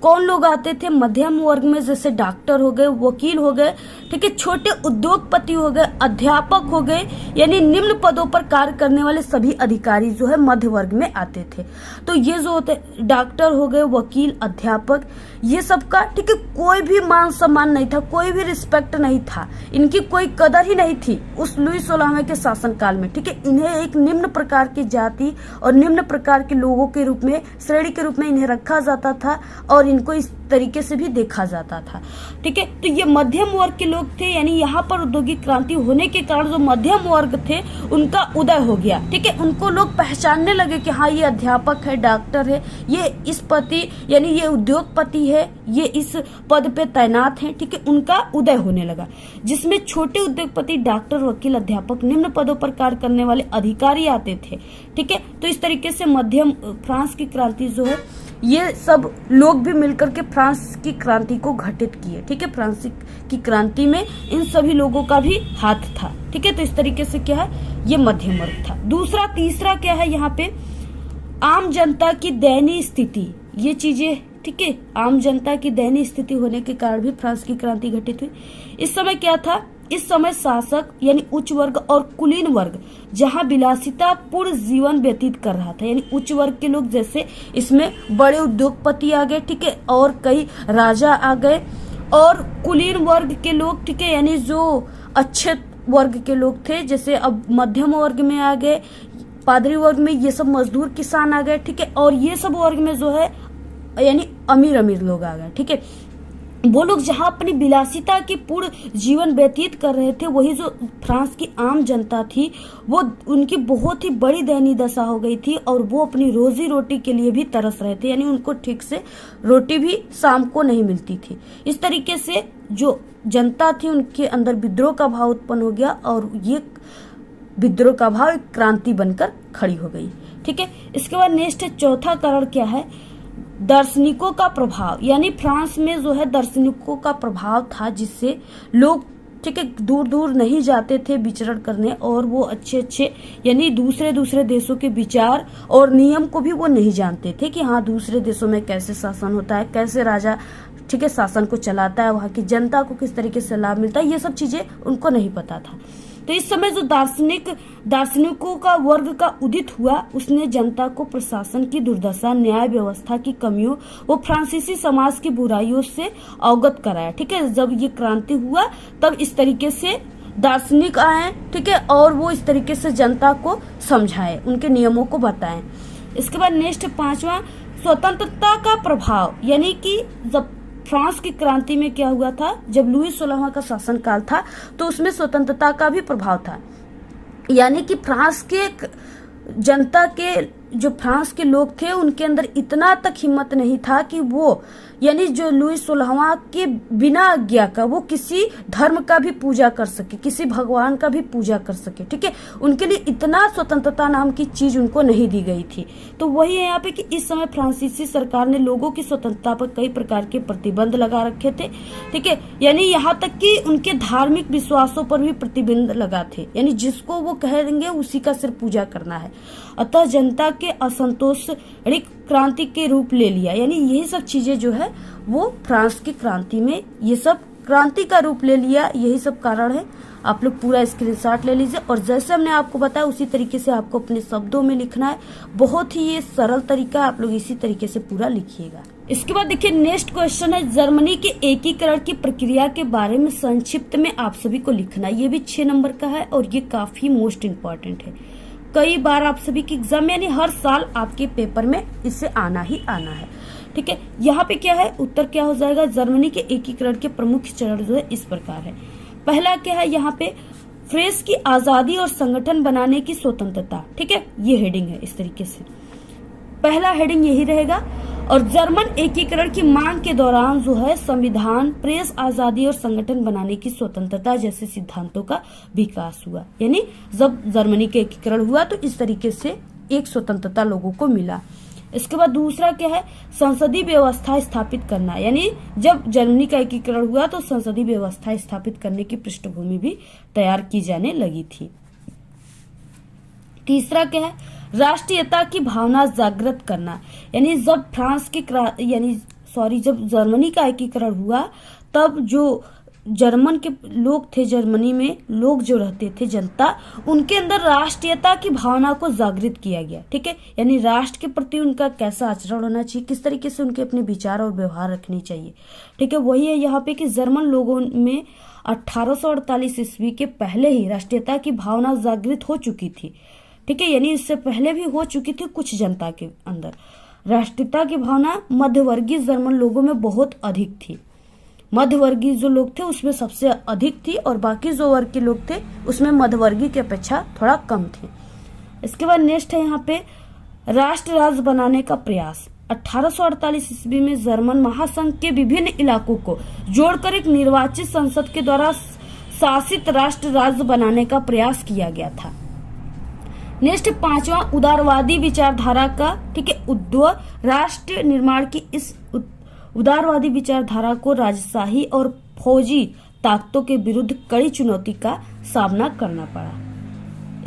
कौन लोग आते थे, मध्यम वर्ग में जैसे डॉक्टर हो गए, वकील हो गए, ठीक है, छोटे उद्योगपति हो गए, अध्यापक हो गए, यानी निम्न पदों पर कार्य करने वाले सभी अधिकारी जो है मध्य वर्ग में आते थे। तो ये जो होते डॉक्टर हो गए, वकील, अध्यापक, ये सबका, ठीक है, कोई भी मान सम्मान नहीं था, कोई भी रिस्पेक्ट नहीं था, इनकी कोई कदर ही नहीं थी उस लुई 16वें के शासनकाल में, ठीक है। इन्हें एक निम्न प्रकार की जाति और निम्न प्रकार के लोगों के रूप में, श्रेणी के रूप में इन्हें रखा जाता था और इनको इस तरीके से भी देखा जाता था, ठीक है। तो ये मध्यम वर्ग के लोग थे, यानी यहाँ पर औद्योगिक क्रांति होने के कारण जो मध्यम वर्ग थे उनका उदय हो गया, ठीक है। उनको लोग पहचानने लगे कि हाँ ये अध्यापक है, डॉक्टर है, ये इस पति यानी ये उद्योगपति है, ये इस पद पे तैनात है, ठीक है। उनका उदय होने लगा जिसमें छोटे उद्योगपति, डॉक्टर, वकील, अध्यापक, निम्न पदों पर कार्य करने वाले अधिकारी आते थे, ठीक है। तो इस तरीके से मध्यम फ्रांस की क्रांति जो है ये सब लोग भी मिलकर के फ्रांस की क्रांति को घटित किए। ठीक है, फ्रांस की क्रांति में इन सभी लोगों का भी हाथ था। ठीक है, तो इस तरीके से क्या है, ये मध्यम वर्ग था। तीसरा क्या है यहाँ पे, आम जनता की दयनीय स्थिति, ये चीजें, ठीक है, आम जनता की दयनीय स्थिति होने के कारण भी फ्रांस की क्रांति घटित हुई। इस समय क्या था, इस समय शासक यानी उच्च वर्ग और कुलीन वर्ग जहां विलासिता पूर्ण जीवन व्यतीत कर रहा था, यानी उच्च वर्ग के लोग जैसे इसमें बड़े उद्योगपति आ गए, ठीक है, और कई राजा आ गए, और कुलीन वर्ग के लोग, ठीक है, यानी जो अच्छे वर्ग के लोग थे, जैसे अब मध्यम वर्ग में आ गए, पादरी वर्ग में ये सब मजदूर किसान आ गए, ठीक है, और ये सब वर्ग में जो है यानी अमीर लोग आ गए। ठीक है, वो लोग जहां अपनी विलासिता की पूर्ण जीवन व्यतीत कर रहे थे, वही जो फ्रांस की आम जनता थी, वो उनकी बहुत ही बड़ी दयनीय दशा हो गई थी, और वो अपनी रोजी रोटी के लिए भी तरस रहे थे, यानी उनको ठीक से रोटी भी शाम को नहीं मिलती थी। इस तरीके से जो जनता थी उनके अंदर विद्रोह का भाव उत्पन्न हो गया, और ये विद्रोह का भाव एक क्रांति बनकर खड़ी हो गई। ठीक है, इसके बाद नेक्स्ट है, चौथा कारण क्या है, दार्शनिकों का प्रभाव, यानी फ्रांस में जो है दार्शनिकों का प्रभाव था, जिससे लोग, ठीक है, दूर दूर नहीं जाते थे विचरण करने, और वो अच्छे यानी दूसरे देशों के विचार और नियम को भी वो नहीं जानते थे कि हाँ दूसरे देशों में कैसे शासन होता है, कैसे राजा, ठीक है, शासन को चलाता है, वहाँ की जनता को किस तरीके से लाभ मिलता है, ये सब चीजें उनको नहीं पता था। तो इस समय जो दार्शनिकों का वर्ग का उदित हुआ, उसने जनता को प्रशासन की दुर्दशा, न्याय व्यवस्था की कमियों, वो फ्रांसीसी समाज की बुराइयों से अवगत कराया। ठीक है, जब ये क्रांति हुआ तब इस तरीके से दार्शनिक आए, ठीक है, और वो इस तरीके से जनता को समझाए, उनके नियमों को बताएं। इसके बाद नेक्स्ट 5वां, स्वतंत्रता का प्रभाव, यानी कि जब फ्रांस की क्रांति में क्या हुआ था, जब लुई 16वां का शासनकाल था, तो उसमें स्वतंत्रता का भी प्रभाव था, यानी कि फ्रांस के जनता के, जो फ्रांस के लोग थे, उनके अंदर इतना तक हिम्मत नहीं था कि वो, यानी जो लुई 16वां के बिना आज्ञा का वो किसी धर्म का भी पूजा कर सके, किसी भगवान का भी पूजा कर सके। ठीक है, उनके लिए इतना स्वतंत्रता नाम की चीज उनको नहीं दी गई थी। तो वही है यहाँ पे कि इस समय फ्रांसीसी सरकार ने लोगों की स्वतंत्रता पर कई प्रकार के प्रतिबंध लगा रखे थे। ठीक है, यानी यहाँ तक कि उनके धार्मिक विश्वासों पर भी प्रतिबंध लगा थे, यानी जिसको वो कहेंगे उसी का सिर्फ पूजा करना है। अतः जनता के असंतोष क्रांति के रूप ले लिया, यानी यही सब चीजें जो है वो फ्रांस की क्रांति में ये सब क्रांति का रूप ले लिया, यही सब कारण है। आप लोग पूरा स्क्रीनशॉट ले लीजिए, और जैसे हमने आपको बताया उसी तरीके से आपको अपने शब्दों में लिखना है। बहुत ही ये सरल तरीका, आप लोग इसी तरीके से पूरा लिखिएगा। इसके बाद देखिए नेक्स्ट क्वेश्चन है, जर्मनी के एकीकरण की प्रक्रिया के बारे में संक्षिप्त में आप सभी को लिखना है। ये भी 6 नंबर का है और ये काफी मोस्ट इम्पोर्टेंट है। कई बार आप सभी के एग्जाम यानी हर साल आपके पेपर में इससे आना ही आना है। ठीक है, यहाँ पे क्या है, उत्तर क्या हो जाएगा, जर्मनी के एकीकरण के प्रमुख चरण जो है इस प्रकार है। पहला क्या है, यहाँ पे फ्रेंच की आजादी और संगठन बनाने की स्वतंत्रता। ठीक है, ये हेडिंग है, इस तरीके से पहला हेडिंग यही रहेगा। और जर्मन एकीकरण की मांग के दौरान जो है संविधान, प्रेस आजादी और संगठन बनाने की स्वतंत्रता जैसे सिद्धांतों का विकास हुआ। यानी जब जर्मनी का एकीकरण हुआ तो इस तरीके से एक स्वतंत्रता लोगों को मिला। इसके बाद दूसरा क्या है, संसदीय व्यवस्था स्थापित करना। यानी जब जर्मनी का एकीकरण हुआ तो संसदीय व्यवस्था स्थापित करने की पृष्ठभूमि भी तैयार की जाने लगी थी। तीसरा क्या है, राष्ट्रीयता की भावना जागृत करना। यानी जब जब जर्मनी का एकीकरण हुआ तब जो जर्मन के लोग थे, जर्मनी में लोग जो रहते थे, जनता, उनके अंदर राष्ट्रीयता की भावना को जागृत किया गया। ठीक है, यानी राष्ट्र के प्रति उनका कैसा आचरण होना चाहिए, किस तरीके से उनके अपने विचार और व्यवहार रखने चाहिए। ठीक है, वही है यहाँ पे कि जर्मन लोगों में 1848 ईस्वी के पहले ही राष्ट्रीयता की भावना जागृत हो चुकी थी। ठीक है, यानी इससे पहले भी हो चुकी थी कुछ जनता के अंदर। राष्ट्रीयता की भावना मध्यवर्गीय जर्मन लोगों में बहुत अधिक थी। मध्यवर्गीय जो लोग थे उसमें सबसे अधिक थी और बाकी जो वर्ग के लोग थे उसमें मध्यवर्गीय की अपेक्षा थोड़ा कम थी। इसके बाद नेक्स्ट है यहाँ पे राष्ट्र राज्य बनाने का प्रयास। 1848 ईस्वी में जर्मन महासंघ के विभिन्न इलाकों को जोड़कर एक निर्वाचित संसद के द्वारा शासित राष्ट्र राज्य बनाने का प्रयास किया गया था। नेक्स्ट 5वां, उदारवादी विचारधारा का, ठीक है, उद्भव। राष्ट्र निर्माण की इस उदारवादी विचारधारा को राजशाही और फौजी ताकतों के विरुद्ध कड़ी चुनौती का सामना करना पड़ा।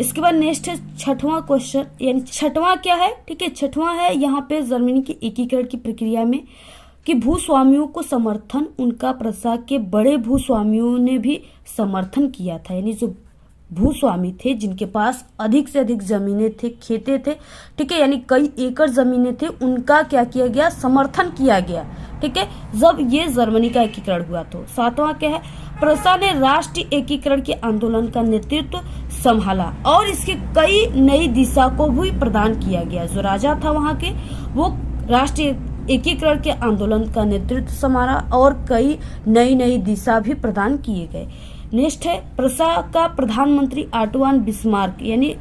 इसके बाद नेक्स्ट है 6वां क्वेश्चन, यानी 6वां क्या है, ठीक है, 6वां है यहाँ पे जर्मनी की एकीकरण की प्रक्रिया में कि भूस्वामियों को समर्थन, उनका प्रसा के बड़े भूस्वामियों ने भी समर्थन किया था। यानी जो भूस्वामी थे जिनके पास अधिक से अधिक जमीनें थे, खेते थे, ठीक है, यानी कई एकड़ जमीनें थे, उनका क्या किया गया, समर्थन किया गया, ठीक है, जब ये जर्मनी का एकीकरण हुआ। तो 7वां क्या है, प्रसा ने राष्ट्रीय एकीकरण के आंदोलन का नेतृत्व संभाला और इसके कई नई दिशा को भी प्रदान किया गया। जो राजा था वहां के, वो राष्ट्रीय एकीकरण के आंदोलन का नेतृत्व संभाला और कई नई नई दिशा भी प्रदान किए गए। नेक्स्ट है प्रसा का प्रधानमंत्री आटोवान बिस्मार्क, यानी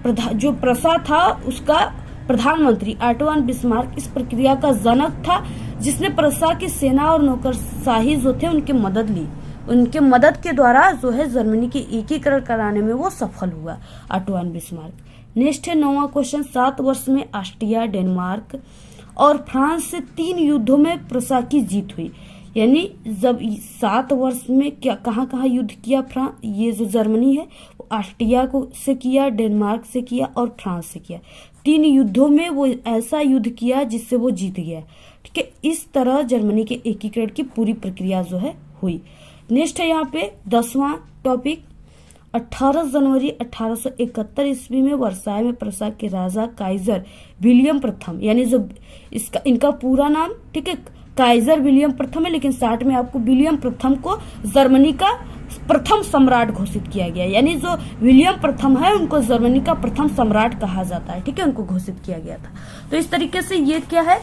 जो प्रसा था उसका प्रधानमंत्री आटोवान बिस्मार्क इस प्रक्रिया का जनक था, जिसने प्रसा की सेना और नौकरशाही जो थे उनकी मदद ली। उनके मदद के द्वारा जो है जर्मनी की एकीकरण कराने में वो सफल हुआ, आटोवान बिस्मार्क। नेक्स्ट है 9वां क्वेश्चन, 7 वर्ष में ऑस्ट्रिया, डेनमार्क और फ्रांस से 3 युद्धों में प्रसा की जीत हुई। यानी जब 7 वर्ष में क्या कहाँ युद्ध किया ये जो जर्मनी है, वो ऑस्ट्रिया को से किया, डेनमार्क से किया और फ्रांस से किया। 3 युद्धों में वो ऐसा युद्ध किया जिससे वो जीत गया, ठीक है। इस तरह जर्मनी के एकीकरण की पूरी प्रक्रिया जो है हुई। नेक्स्ट है यहाँ पे 10वां टॉपिक, 18 जनवरी 1871 ईस्वी में वर्साय में प्रसा के राजा काइजर विलियम प्रथम, यानी जो इनका पूरा नाम, ठीक है, काइजर विलियम प्रथम है, लेकिन 60 में आपको विलियम प्रथम को जर्मनी का प्रथम सम्राट घोषित किया गया। यानी जो विलियम प्रथम है उनको जर्मनी का प्रथम सम्राट कहा जाता है, ठीक है, उनको घोषित किया गया था। तो इस तरीके से ये क्या है,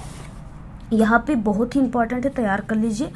यहाँ पे बहुत ही इंपॉर्टेंट है, तैयार कर लीजिए।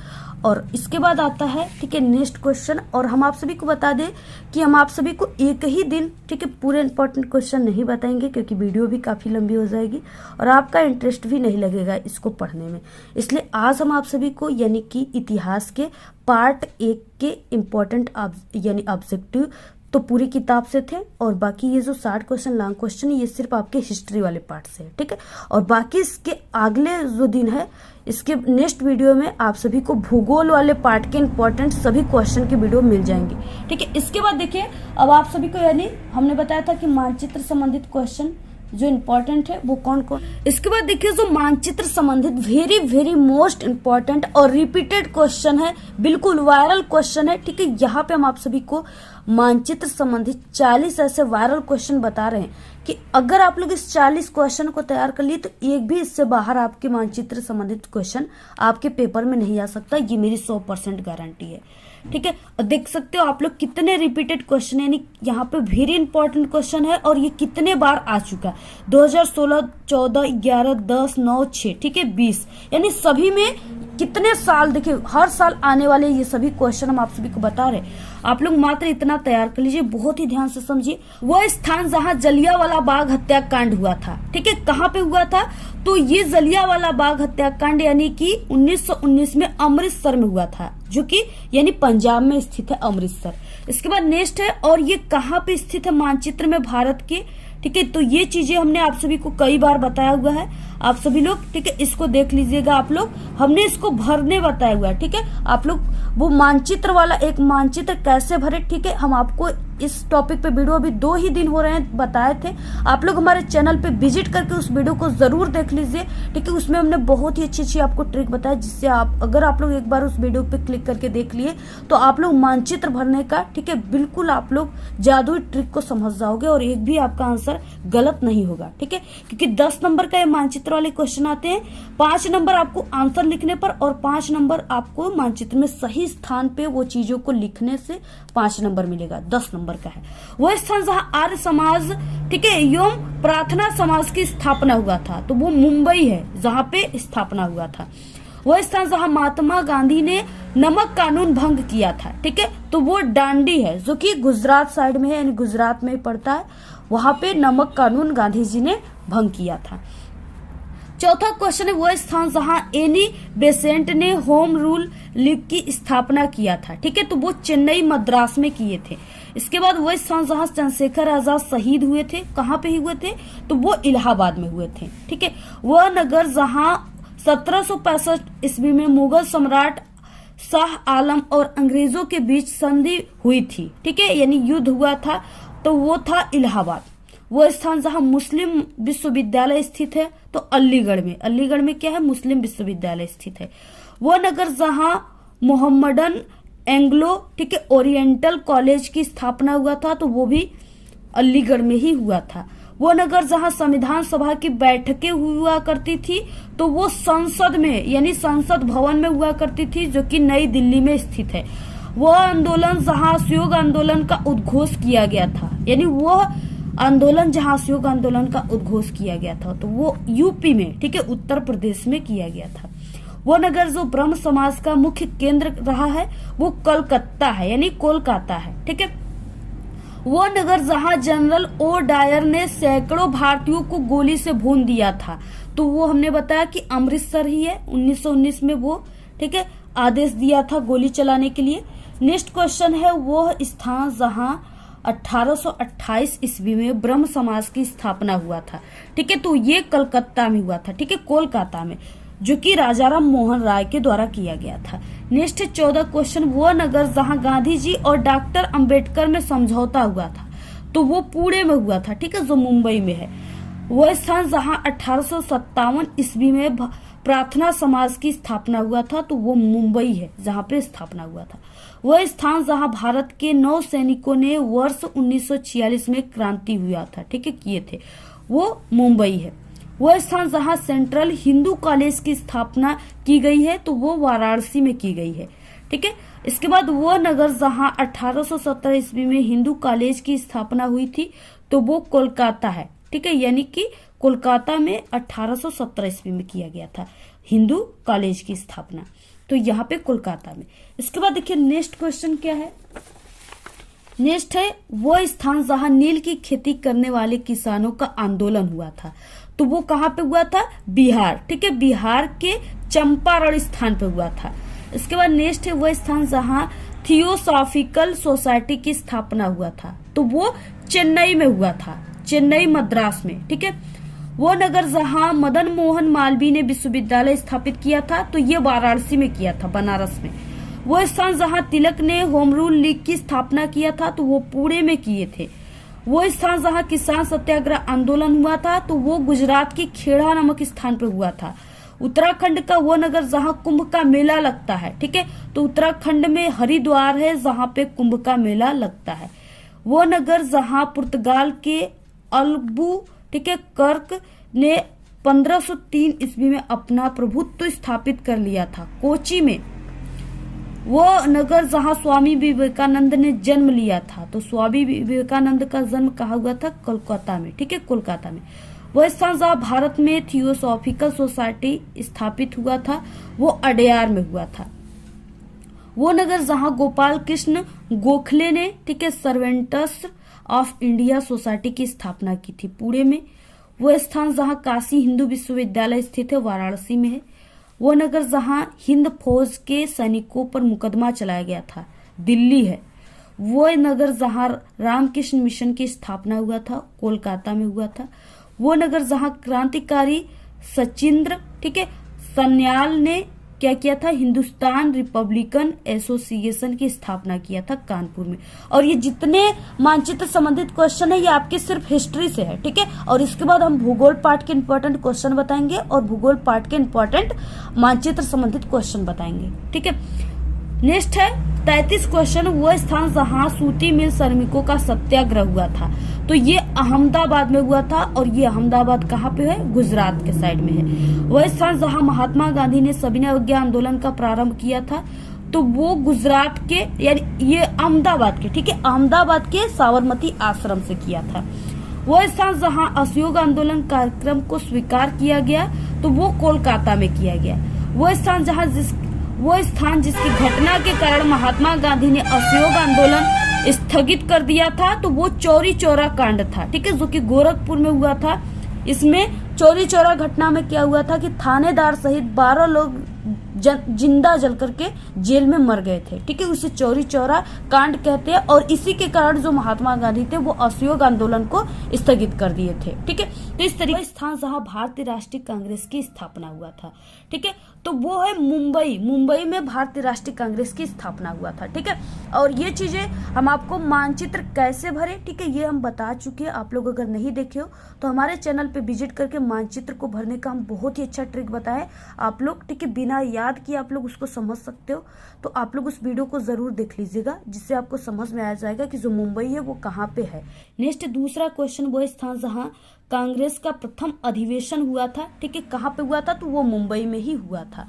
और इसके बाद आता है, ठीक है, नेक्स्ट क्वेश्चन। और हम आप सभी को बता दें कि हम आप सभी को एक ही दिन, ठीक है, पूरे इंपॉर्टेंट क्वेश्चन नहीं बताएंगे, क्योंकि वीडियो भी काफी लंबी हो जाएगी और आपका इंटरेस्ट भी नहीं लगेगा इसको पढ़ने में। इसलिए आज हम आप सभी को यानी कि इतिहास के पार्ट 1 के इम्पोर्टेंट यानी ऑब्जेक्टिव तो पूरी किताब से थे, और बाकी ये जो 60 क्वेश्चन लॉन्ग क्वेश्चन ये सिर्फ आपके हिस्ट्री वाले पार्ट से है, ठीक है। और बाकी इसके अगले जो दिन है, इसके नेक्स्ट वीडियो में आप सभी को भूगोल वाले पार्ट के इंपॉर्टेंट सभी क्वेश्चन की वीडियो मिल जाएंगी, ठीक है। इसके बाद देखिए, अब आप सभी को यानी हमने बताया था कि मानचित्र संबंधित क्वेश्चन जो इम्पोर्टेंट है वो कौन कौन। इसके बाद देखिए, जो मानचित्र संबंधित वेरी वेरी मोस्ट इम्पोर्टेंट और रिपीटेड क्वेश्चन है, बिल्कुल वायरल क्वेश्चन है, ठीक है। यहाँ पे हम आप सभी को मानचित्र संबंधित 40 ऐसे वायरल क्वेश्चन बता रहे हैं कि अगर आप लोग इस 40 क्वेश्चन को तैयार कर लिए तो एक भी इससे बाहर आपके मानचित्र संबंधित क्वेश्चन आपके पेपर में नहीं आ सकता, ये मेरी 100% गारंटी है, ठीक है। देख सकते हो आप लोग कितने रिपीटेड क्वेश्चन, यानी यहाँ पे वेरी इंपॉर्टेंट क्वेश्चन है और ये कितने बार आ चुका है, 2016, 14, 11, 10, 9, 6, ठीक है, 20, यानी सभी में कितने साल, देखिए हर साल आने वाले ये सभी क्वेश्चन हम आप सभी को बता रहे हैं। आप लोग मात्र इतना तैयार कर लीजिए, बहुत ही ध्यान से समझिए। वह स्थान जहां जलियांवाला बाग हत्याकांड हुआ था, ठीक है, कहाँ पे हुआ था, तो ये जलियांवाला बाग हत्याकांड यानी कि 1919 में अमृतसर में हुआ था, जो कि यानी पंजाब में स्थित है अमृतसर। इसके बाद नेक्स्ट है, और ये कहाँ पे स्थित है मानचित्र में भारत के, ठीक है। तो ये चीजें हमने आप सभी को कई बार बताया हुआ है, आप सभी लोग, ठीक है, इसको देख लीजिएगा आप लोग, हमने इसको भरने बताया हुआ है, ठीक है। आप लोग वो मानचित्र वाला एक मानचित्र कैसे भरे, ठीक है, हम आपको इस टॉपिक पे वीडियो अभी 2 ही दिन हो रहे हैं बताए थे। आप लोग हमारे चैनल पे विजिट करके उस वीडियो को जरूर देख लीजिए, ठीक है। उसमें हमने बहुत ही अच्छी आपको ट्रिक बताया, जिससे आप अगर आप लोग एक बार उस वीडियो पे क्लिक करके देख लिए तो आप लोग मानचित्र भरने का, ठीक है, बिल्कुल आप लोग जादुई ट्रिक को समझ जाओगे और एक भी आपका आंसर गलत नहीं होगा, ठीक है। क्योंकि 10 नंबर का ये मानचित्र वाले क्वेश्चन आते हैं, 5 नंबर आपको आंसर लिखने पर और 5 नंबर आपको मानचित्र में सही स्थान पे वो चीजों को लिखने से 5 नंबर मिलेगा। 10 नंबर का है वह स्थान जहां आर्य समाज, ठीक है, एवं प्रार्थना समाज की स्थापना हुआ था, तो वो मुंबई है जहां पे स्थापना हुआ था। वह स्थान जहां महात्मा गांधी ने नमक कानून भंग किया था, ठीक है, तो वो डांडी है, जो कि गुजरात साइड में है, यानी गुजरात में पड़ता है, वहां पे नमक कानून गांधी जी ने भंग किया था। चौथा क्वेश्चन है वो स्थान जहां एनी बेसेंट ने होम रूल लीग की स्थापना किया था। ठीक है, तो वो चेन्नई मद्रास में किए थे। इसके बाद वो स्थान जहां चंद्रशेखर आजाद शहीद हुए थे, कहाँ पे ही हुए थे, तो वो इलाहाबाद में हुए थे। ठीक है, वह नगर जहां 1765 ईस्वी में मुगल सम्राट शाह आलम और अंग्रेजों के बीच संधि हुई थी। ठीक है, यानी युद्ध हुआ था, तो वो था इलाहाबाद। वो स्थान जहां मुस्लिम विश्वविद्यालय स्थित है, तो अलीगढ़ में। अलीगढ़ में क्या है, मुस्लिम विश्वविद्यालय स्थित है। वो नगर जहां मोहम्मदन एंग्लो, ठीक है, ओरिएंटल कॉलेज की स्थापना हुआ था, तो वो भी अलीगढ़ में ही हुआ था। वो नगर जहां संविधान सभा की बैठकें हुआ करती थी, तो वो संसद में यानी संसद भवन में हुआ करती थी, जो कि नई दिल्ली में स्थित है। वह आंदोलन जहां असहयोग आंदोलन का उद्घोष किया गया था, यानी वह आंदोलन जहां असहयोग आंदोलन का उद्घोष किया गया था, तो वो यूपी में, ठीक है, उत्तर प्रदेश में किया गया था। वो नगर जो ब्रह्म समाज का मुख्य केंद्र रहा है, वो कलकत्ता है, यानी कोलकाता है। ठीक है, वो नगर जहां जनरल ओ डायर ने सैकड़ों भारतीयों को गोली से भून दिया था, तो वो हमने बताया कि अमृतसर ही है। 1919 में वो, ठीक है, आदेश दिया था गोली चलाने के लिए। नेक्स्ट क्वेश्चन है वो स्थान जहां 1828 ईस्वी में ब्रह्म समाज की स्थापना हुआ था। ठीक है, तो ये कलकत्ता में हुआ था, ठीक है, कोलकाता में, जो कि राजाराम मोहन राय के द्वारा किया गया था। नेक्स्ट 14 क्वेश्चन, वो नगर जहां गांधी जी और डॉक्टर अंबेडकर में समझौता हुआ था, तो वो पुणे में हुआ था। ठीक है, जो मुंबई में है। वो स्थान जहां 1857 ईस्वी में प्रार्थना समाज की स्थापना हुआ था, तो वो मुंबई है जहां पे स्थापना हुआ था। वह स्थान जहां भारत के 9 सैनिकों ने वर्ष 1946 में क्रांति हुआ था, ठीक है, किए थे, वो मुंबई है। वह स्थान जहां सेंट्रल हिंदू कॉलेज की स्थापना की गई है, तो वो वाराणसी में की गई है। ठीक है, इसके बाद वो नगर जहां 1817 ईस्वी में हिंदू कॉलेज की स्थापना हुई थी, तो वो कोलकाता है। ठीक है, यानी कि कोलकाता में 1817 ईस्वी में किया गया था हिंदू कॉलेज की स्थापना, तो यहाँ पे कोलकाता में। इसके बाद देखिए नेक्स्ट क्वेश्चन क्या है। नेक्स्ट है वो स्थान जहां नील की खेती करने वाले किसानों का आंदोलन हुआ था, तो वो कहाँ पे हुआ था, बिहार। ठीक है, बिहार के चंपारण स्थान पे हुआ था। इसके बाद नेक्स्ट है वो स्थान जहां थियोसॉफिकल सोसाइटी की स्थापना हुआ था, तो वो चेन्नई में हुआ था, चेन्नई मद्रास में। ठीक है, वो नगर जहां मदन मोहन मालवीय ने विश्वविद्यालय स्थापित किया था, तो ये वाराणसी में किया था, बनारस में। वो स्थान जहां तिलक ने होम रूल लीग की स्थापना किया था, तो वो पुणे में किए थे। वो स्थान जहां किसान सत्याग्रह आंदोलन हुआ था, तो वो गुजरात की खेड़ा नामक स्थान पर हुआ था। उत्तराखंड का वो नगर जहां कुंभ का मेला लगता है, ठीक है, तो उत्तराखंड में हरिद्वार है जहां पे कुंभ का मेला लगता है। वो नगर जहां पुर्तगाल के अल्बू, ठीक है, कर्क ने 1503 ईस्वी में अपना प्रभुत्व स्थापित कर लिया था, कोची में। वो नगर जहां स्वामी विवेकानंद ने जन्म लिया था, तो स्वामी विवेकानंद का जन्म कहाँ हुआ था, कोलकाता में। ठीक है, कोलकाता में। वह स्थान जहां भारत में थियोसॉफिकल सोसाइटी स्थापित हुआ था, वो अडयार में हुआ था। वो नगर जहां गोपाल कृष्ण गोखले ने, ठीक है, सर्वेंट्स ऑफ इंडिया सोसाइटी की स्थापना की थी, पुणे में। वह स्थान जहां काशी हिंदू विश्वविद्यालय स्थित है, वाराणसी में है। वो नगर जहां हिंद फौज के सैनिकों पर मुकदमा चलाया गया था, दिल्ली है। वो नगर जहां रामकृष्ण मिशन की स्थापना हुआ था, कोलकाता में हुआ था। वो नगर जहां क्रांतिकारी सचिंद्र, ठीक है, सन्याल ने क्या किया था, हिंदुस्तान रिपब्लिकन एसोसिएशन की स्थापना किया था, कानपुर में। और ये जितने मानचित्र संबंधित क्वेश्चन है, ये आपके सिर्फ हिस्ट्री से है, ठीक है। और इसके बाद हम भूगोल पार्ट के इंपॉर्टेंट क्वेश्चन बताएंगे और भूगोल पार्ट के इंपॉर्टेंट मानचित्र संबंधित क्वेश्चन बताएंगे, ठीक है। नेक्स्ट है 33 क्वेश्चन, वो स्थान जहां सूती मिल श्रमिकों का सत्याग्रह हुआ था, तो ये अहमदाबाद में हुआ था। और ये अहमदाबाद कहाँ पे है, गुजरात के साइड में है। वह स्थान जहां महात्मा गांधी ने सविनय अवज्ञा आंदोलन का प्रारंभ किया था, तो वो गुजरात के, यानी ये अहमदाबाद के, ठीक है, अहमदाबाद के साबरमती आश्रम से किया था। वह स्थान जहां असहयोग आंदोलन कार्यक्रम को स्वीकार किया गया, तो वो कोलकाता में किया गया। वो स्थान जिसकी घटना के कारण महात्मा गांधी ने असहयोग आंदोलन स्थगित कर दिया था, तो वो चौरी चौरा कांड था, ठीक है, जो कि गोरखपुर में हुआ था। इसमें चौरी चौरा घटना में क्या हुआ था कि थानेदार सहित 12 लोग जिंदा जल करके जेल में मर गए थे। ठीक है, उसे चौरी चौरा कांड कहते हैं और इसी के कारण जो महात्मा गांधी थे वो असहयोग आंदोलन को स्थगित कर दिए थे। ठीक है, तो इस तरीके स्थान जहां भारतीय राष्ट्रीय कांग्रेस की स्थापना हुआ था। ठीक है, तो वो है मुंबई में भारतीय राष्ट्रीय कांग्रेस की स्थापना हुआ था। ठीक है, और ये चीजें हम आपको मानचित्र कैसे भरे, ठीक है, ये हम बता चुके हैं। आप लोग अगर नहीं देखे हो तो हमारे चैनल पे विजिट करके मानचित्र को भरने का हम बहुत ही अच्छा ट्रिक बताए आप लोग। ठीक है, बिना याद किए आप लोग उसको समझ सकते हो, तो आप लोग उस वीडियो को जरूर देख लीजिएगा, जिससे आपको समझ में आ जाएगा कि जो मुंबई है वो कहाँ पे है। नेक्स्ट दूसरा क्वेश्चन, वो स्थान जहां कांग्रेस का प्रथम अधिवेशन हुआ था। ठीक है, कहाँ पे हुआ था, तो वो मुंबई में ही हुआ था।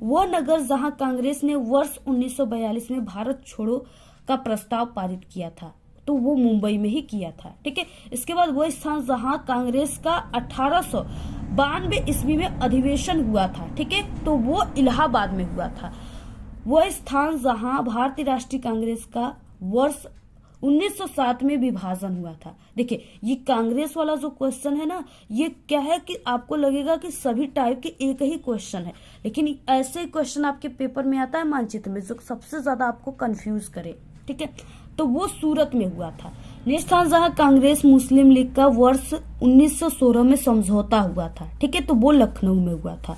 वो नगर जहां कांग्रेस ने वर्ष 1942 में भारत छोड़ो का प्रस्ताव पारित किया था, तो वो मुंबई में ही किया था। ठीक है, इसके बाद वो स्थान जहां कांग्रेस का 1892 ईस्वी में अधिवेशन हुआ था। ठीक है, तो वो इलाहाबाद में हुआ था। वो स्थान जहां भारतीय राष्ट्रीय कांग्रेस का वर्ष 1907 में विभाजन हुआ था। देखिए, ये कांग्रेस वाला जो क्वेश्चन है ना, ये क्या है कि आपको लगेगा कि सभी टाइप के एक ही क्वेश्चन है, लेकिन ऐसे क्वेश्चन आपके पेपर में आता है मानचित्र में जो सबसे ज्यादा आपको कंफ्यूज करे। ठीक है, तो वो सूरत में हुआ था। नेक्स्ट स्थान जहां कांग्रेस मुस्लिम लीग का वर्ष 1916 में समझौता हुआ था। ठीक है, तो वो लखनऊ में हुआ था।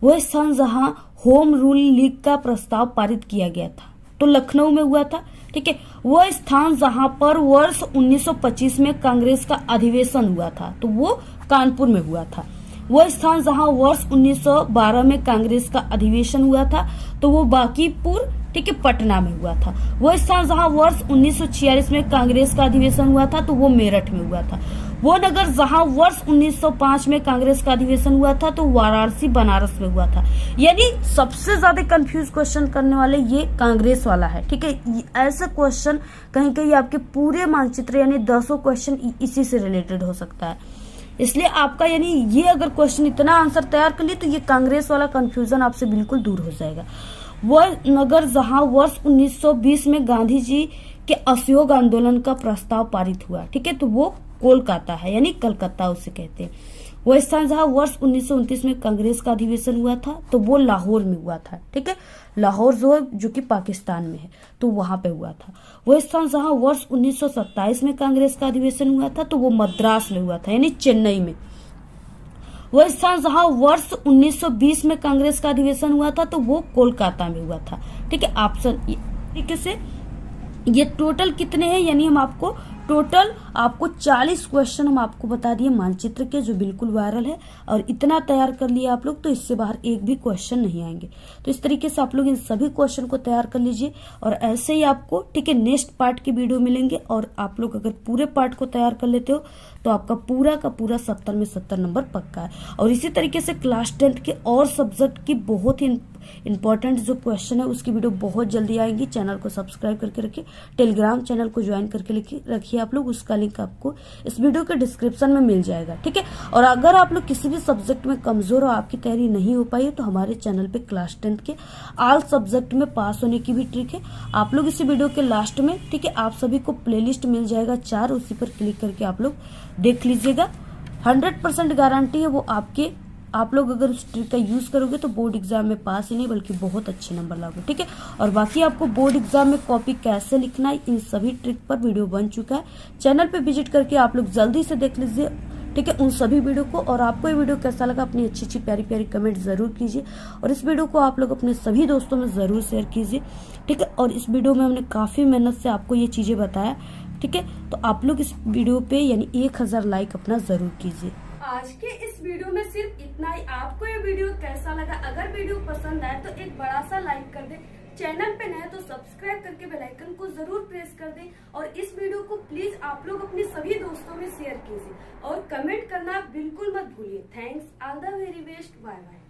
वह स्थान जहां होम रूल लीग का प्रस्ताव पारित किया गया था, तो लखनऊ में हुआ था। ठीक है, वह स्थान जहां पर वर्ष 1925 में कांग्रेस का अधिवेशन हुआ था, तो वो कानपुर में हुआ था। वह स्थान जहां वर्ष 1912 में कांग्रेस का अधिवेशन हुआ था, तो वो बांकीपुर, ठीक है, पटना में हुआ था। वह स्थान जहां वर्ष 1946 में कांग्रेस का अधिवेशन हुआ था, तो वो मेरठ में हुआ था। वो नगर जहां वर्ष 1905 में कांग्रेस का अधिवेशन हुआ था, तो वाराणसी बनारस में हुआ था। यानी सबसे ज्यादा कंफ्यूज क्वेश्चन करने वाले ये कांग्रेस वाला है। ठीक है, ऐसे क्वेश्चन कहीं कहीं आपके पूरे मानचित्र यानी 10 क्वेश्चन इसी से रिलेटेड हो सकता है। इसलिए आपका यानी ये अगर क्वेश्चन इतना आंसर तैयार कर लिए तो ये कांग्रेस वाला कंफ्यूजन आपसे बिल्कुल दूर हो जाएगा। वह नगर जहां वर्ष 1920 में गांधी जी के असहयोग आंदोलन का प्रस्ताव पारित हुआ। ठीक है, तो वो कोलकाता है, यानी कलकत्ता उसे कहते हैं। वह स्थान जहां वर्ष 1929 में कांग्रेस का अधिवेशन हुआ था, तो वो लाहौर में हुआ था। ठीक है, लाहौर जो कि पाकिस्तान में है, तो वहां पे हुआ था। वह स्थान जहां वर्ष 1927 में कांग्रेस का अधिवेशन हुआ था, तो वो मद्रास में हुआ था, यानी चेन्नई में। वह स्थान जहां वर्ष 1920 में कांग्रेस का अधिवेशन हुआ था, तो वो कोलकाता में हुआ था। ठीक है, ऑप्शन तरीके से ये टोटल कितने हैं, यानी हम आपको टोटल 40 क्वेश्चन हम आपको बता दिए मानचित्र के, जो बिल्कुल वायरल है, और इतना तैयार कर लिया आप लोग तो इससे बाहर एक भी क्वेश्चन नहीं आएंगे। तो इस तरीके से आप लोग इन सभी क्वेश्चन को तैयार कर लीजिए, और ऐसे ही आपको, ठीक है, नेक्स्ट पार्ट के वीडियो मिलेंगे। और आप लोग अगर पूरे पार्ट को तैयार कर लेते हो तो आपका पूरा का पूरा 70 में 70 नंबर पक्का है। और इसी तरीके से क्लास 10 के और सब्जेक्ट की बहुत ही इंपॉर्टेंट जो क्वेश्चन है उसकी वीडियो बहुत जल्दी आएगी। चैनल को सब्सक्राइब करके रखिए, टेलीग्राम चैनल को ज्वाइन करके रखिए आप लोग, उसका लिंक आपको इस वीडियो के डिस्क्रिप्शन में मिल जाएगा। ठीक है, और अगर आप लोग किसी भी सब्जेक्ट में कमजोर हो, आपकी तैयारी नहीं हो पाई है, तो हमारे चैनल पे क्लास 10 के ऑल सब्जेक्ट में पास होने की भी ट्रिक है। आप लोग इसी वीडियो के लास्ट में, ठीक है, आप सभी को प्लेलिस्ट मिल जाएगा 4, उसी पर क्लिक करके आप लोग देख लीजिएगा। 100% गारंटी है वो आप लोग अगर उस ट्रिक का यूज करोगे तो बोर्ड एग्जाम में पास ही नहीं बल्कि बहुत अच्छे नंबर लाओगे। ठीक है, और बाकी आपको बोर्ड एग्जाम में कॉपी कैसे लिखना है, इन सभी ट्रिक पर वीडियो बन चुका है। चैनल पे विजिट करके आप लोग जल्दी से देख लीजिए, ठीक है, उन सभी वीडियो को। और आपको ये वीडियो कैसा लगा अपनी अच्छी प्यारी प्यारी कमेंट जरूर कीजिए, और इस वीडियो को आप लोग अपने सभी दोस्तों में जरूर शेयर कीजिए। ठीक है, और इस वीडियो में हमने काफी मेहनत से आपको ये चीजें बताया। ठीक है, तो आप लोग इस वीडियो पे यानी 1000 लाइक अपना जरूर कीजिए। आज के इस वीडियो में सिर्फ इतना ही। आपको ये वीडियो कैसा लगा? अगर वीडियो पसंद आए तो एक बड़ा सा लाइक कर दें, चैनल पे नए तो सब्सक्राइब करके बेल आइकन को जरूर प्रेस कर दें, और इस वीडियो को प्लीज आप लोग अपने सभी दोस्तों में शेयर कीजिए, और कमेंट करना बिल्कुल मत भूलिए। Thanks, all the very best, bye bye.